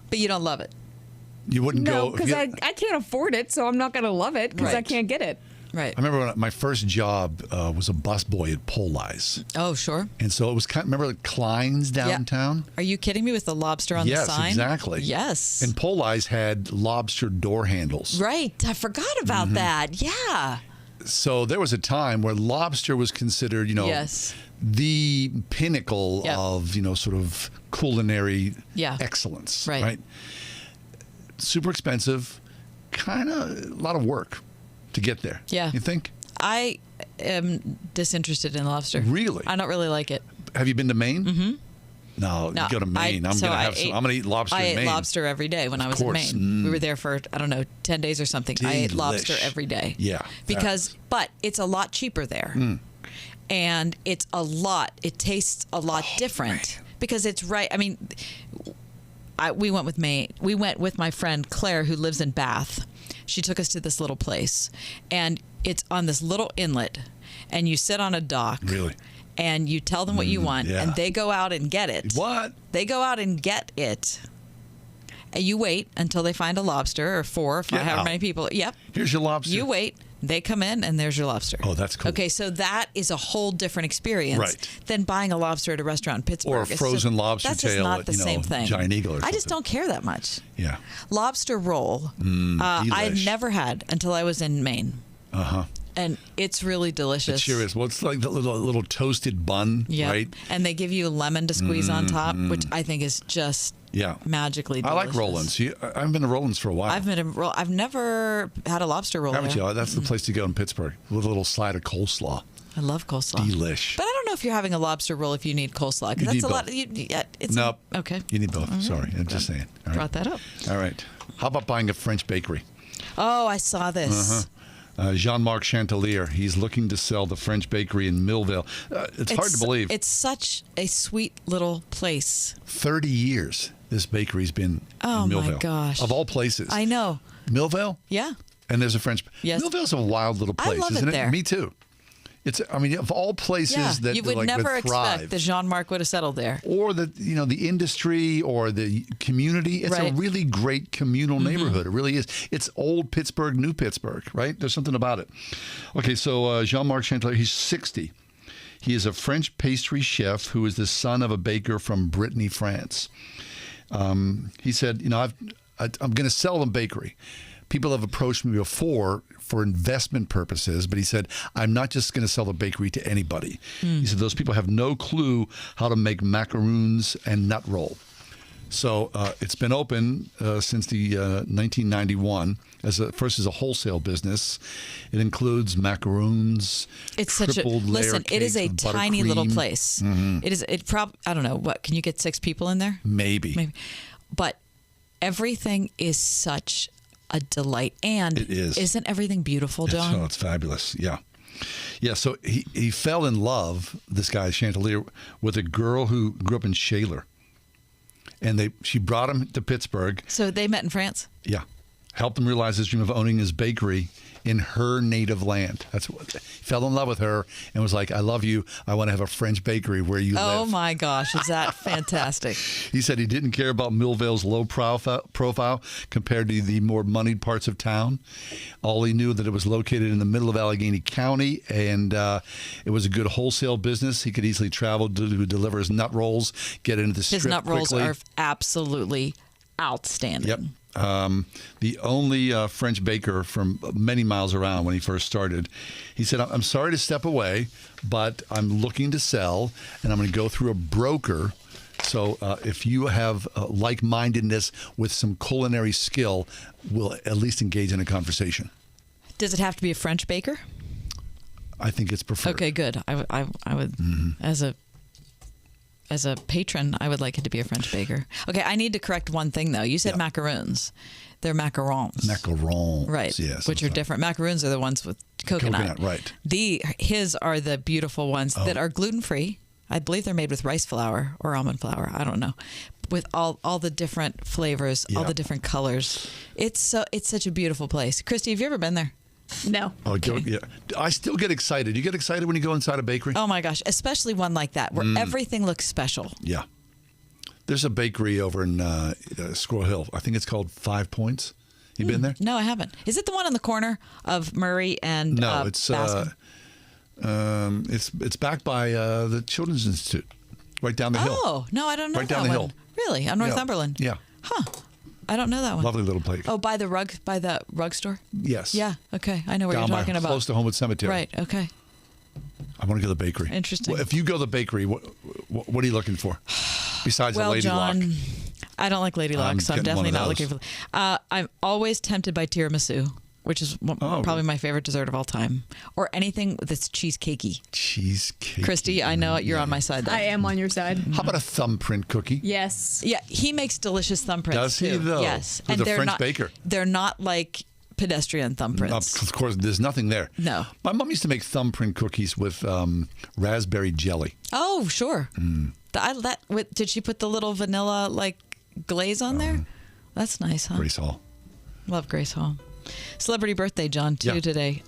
But you don't love it? You wouldn't No, go... because I can't afford it, so I'm not going to love it because I can't get it. Right. I remember when my first job was a busboy at Poli's. Oh, sure. And so it was remember Klein's downtown? Yeah. Are you kidding me with the lobster on the sign? Yes, exactly. Yes. And Poli's had lobster door handles. Right. I forgot about that. Yeah. So there was a time where lobster was considered, yes, the pinnacle of, sort of culinary excellence. Right. Super expensive, kind of a lot of work to get there. Yeah. You think? I am disinterested in lobster. Really? I don't really like it. Have you been to Maine? Mm-hmm. No, you go to Maine. I'm going to eat lobster in Maine. I ate lobster every day when I was in Maine. We were there for, 10 days or something. I ate lobster every day. Yeah. But it's a lot cheaper there. And it tastes a lot different. Because it's right. I mean, we went with my friend Claire, who lives in Bath. she took us to this little place, and it's on this little inlet, and you sit on a dock. Really? And you tell them what you want, yeah. and they go out and get it. What? They go out and get it. And you wait until they find a lobster, or 4 or 5, however many people. Yep. Here's your lobster. You wait. They come in, and there's your lobster. Oh, that's cool. Okay, so that is a whole different experience Right. than buying a lobster at a restaurant in Pittsburgh. Or a It's frozen lobster that's just tail not at, the same thing. Giant Eagle or I just don't care that much. Yeah. Lobster roll, I had never had until I was in Maine. Uh-huh. And it's really delicious. It sure is. Well, it's like the little toasted bun, Yeah. right? And they give you lemon to squeeze on top, which I think is just magically delicious. I like Roland's. I haven't been to Roland's for a while. I've never had a lobster roll. Haven't there. you? That's the place to go in Pittsburgh with a little slide of coleslaw. I love coleslaw. Delish. But I don't know if you're having a lobster roll if you need coleslaw. Because You that's need a lot. both. Nope. Okay. You need both. All right. Sorry. I'm just saying. All right. Brought that up. All right. How about buying a French bakery? Oh, I saw this. Uh-huh. Jean-Marc Chantelier, he's looking to sell the French bakery in Millville. It's hard to believe. It's such a sweet little place. 30 years this bakery's been in Millville. Oh, my gosh. Of all places. I know. Millville? Yeah. And there's a French... Yes. Millville's a wild little place, I love isn't it there. Me too. It's, I mean, of all places that you would like, never that thrive, expect that Jean-Marc would have settled there. or the the industry or the community. It's a Right. really great communal neighborhood. It really is. It's old Pittsburgh, new Pittsburgh, right? There's something about it. Okay, so Jean-Marc Chantelier, he's 60. He is a French pastry chef who is the son of a baker from Brittany, France. He said, I'm going to sell them bakery. People have approached me before for investment purposes, but he said, I'm not just going to sell the bakery to anybody. He said, those people have no clue how to make macaroons and nut roll. So it's been open since the 1991 first as a wholesale business. It includes macaroons. It's such a listen. It is a tiny little place. Mm-hmm. It is. I don't know what. Can you get 6 people in there? Maybe. But everything is such a delight, and it is. Isn't everything beautiful, John? It's fabulous. Yeah. So he fell in love, this guy Chantelier, with a girl who grew up in Shaler. And she brought him to Pittsburgh. So they met in France? Yeah. Helped him realize his dream of owning his bakery in her native land. That's what he fell in love with her and was like, I love you. I want to have a French bakery where you live. Oh my gosh, is that fantastic? He said he didn't care about Millville's low profile compared to the more moneyed parts of town. All he knew that it was located in the middle of Allegheny County, and it was a good wholesale business. He could easily travel to deliver his nut rolls, get into the strip His nut rolls quickly. are absolutely outstanding. Yep. The only French baker from many miles around when he first started. He said, I'm sorry to step away, but I'm looking to sell, and I'm going to go through a broker. So if you have like-mindedness with some culinary skill, we'll at least engage in a conversation. Does it have to be a French baker? I think it's preferred. Okay, good. I would, as a patron, I would like it to be a French baker. Okay, I need to correct one thing, though. You said macaroons. They're macarons. Macarons. Right, yes. which are different. Macaroons are the ones with coconut. Right. His are the beautiful ones that are gluten-free. I believe they're made with rice flour or almond flour. I don't know. With all the different flavors, all the different colors. It's such a beautiful place. Christy, have you ever been there? No. Oh, yeah. I still get excited. You get excited when you go inside a bakery? Oh, my gosh. Especially one like that where everything looks special. Yeah. There's a bakery over in Squirrel Hill. I think it's called 5 Points. You been there? No, I haven't. Is it the one on the corner of Murray and No, it's Bascom? it's back by the Children's Institute, right down the hill. Oh, no, I don't know Right that down the one. hill. Really? On Northumberland? Yeah. Huh. I don't know that one. Lovely little place. Oh, by the rug store? Yes. Yeah. Okay. I know what Down you're by talking about. close to Homewood Cemetery. Right. Okay. I want to go to the bakery. Interesting. Well, if you go to the bakery, what are you looking for besides a Lady John, Lock? I don't like Lady Lock, so I'm getting one definitely of not those. looking for. I'm always tempted by tiramisu, which is probably my favorite dessert of all time, or anything that's cheesecakey. Cheesecake. Christy, I know you're on my side. There. I am on your side. How about a thumbprint cookie? Yes. Yeah, he makes delicious thumbprints. Does he, too. though? Yes, Who's a they're French not, baker? They're not like pedestrian thumbprints. Of course, there's nothing there. No. My mom used to make thumbprint cookies with raspberry jelly. Oh, sure. Did she put the little vanilla glaze on there? That's nice, huh? Grace Hall. Love Grace Hall. Celebrity birthday, John, too, Yeah. today.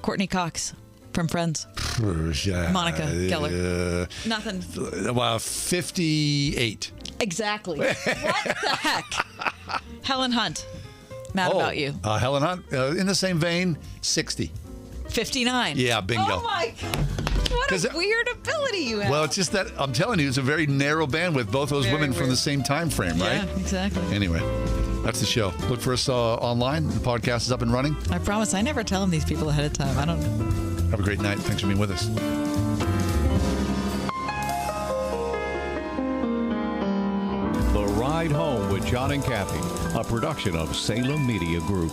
Courtney Cox from Friends. Monica Geller. Nothing. Well, 58. Exactly. What the heck? Helen Hunt. Mad about you. Helen Hunt, in the same vein, 60. 59. Yeah, bingo. Oh, my God. What a weird ability you have. Well, it's just that I'm telling you, it's a very narrow band with both those women from the same time frame, right? Yeah, exactly. Anyway, that's the show. Look for us online. The podcast is up and running. I promise I never tell them these people ahead of time. I don't know. Have a great night. Thanks for being with us. The Ride Home with John and Kathy, a production of Salem Media Group.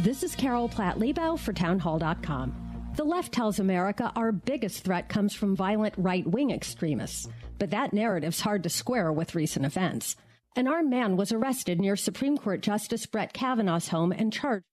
This is Carol Platt-Liebau for townhall.com. The left tells America our biggest threat comes from violent right-wing extremists. But that narrative's hard to square with recent events. An armed man was arrested near Supreme Court Justice Brett Kavanaugh's home and charged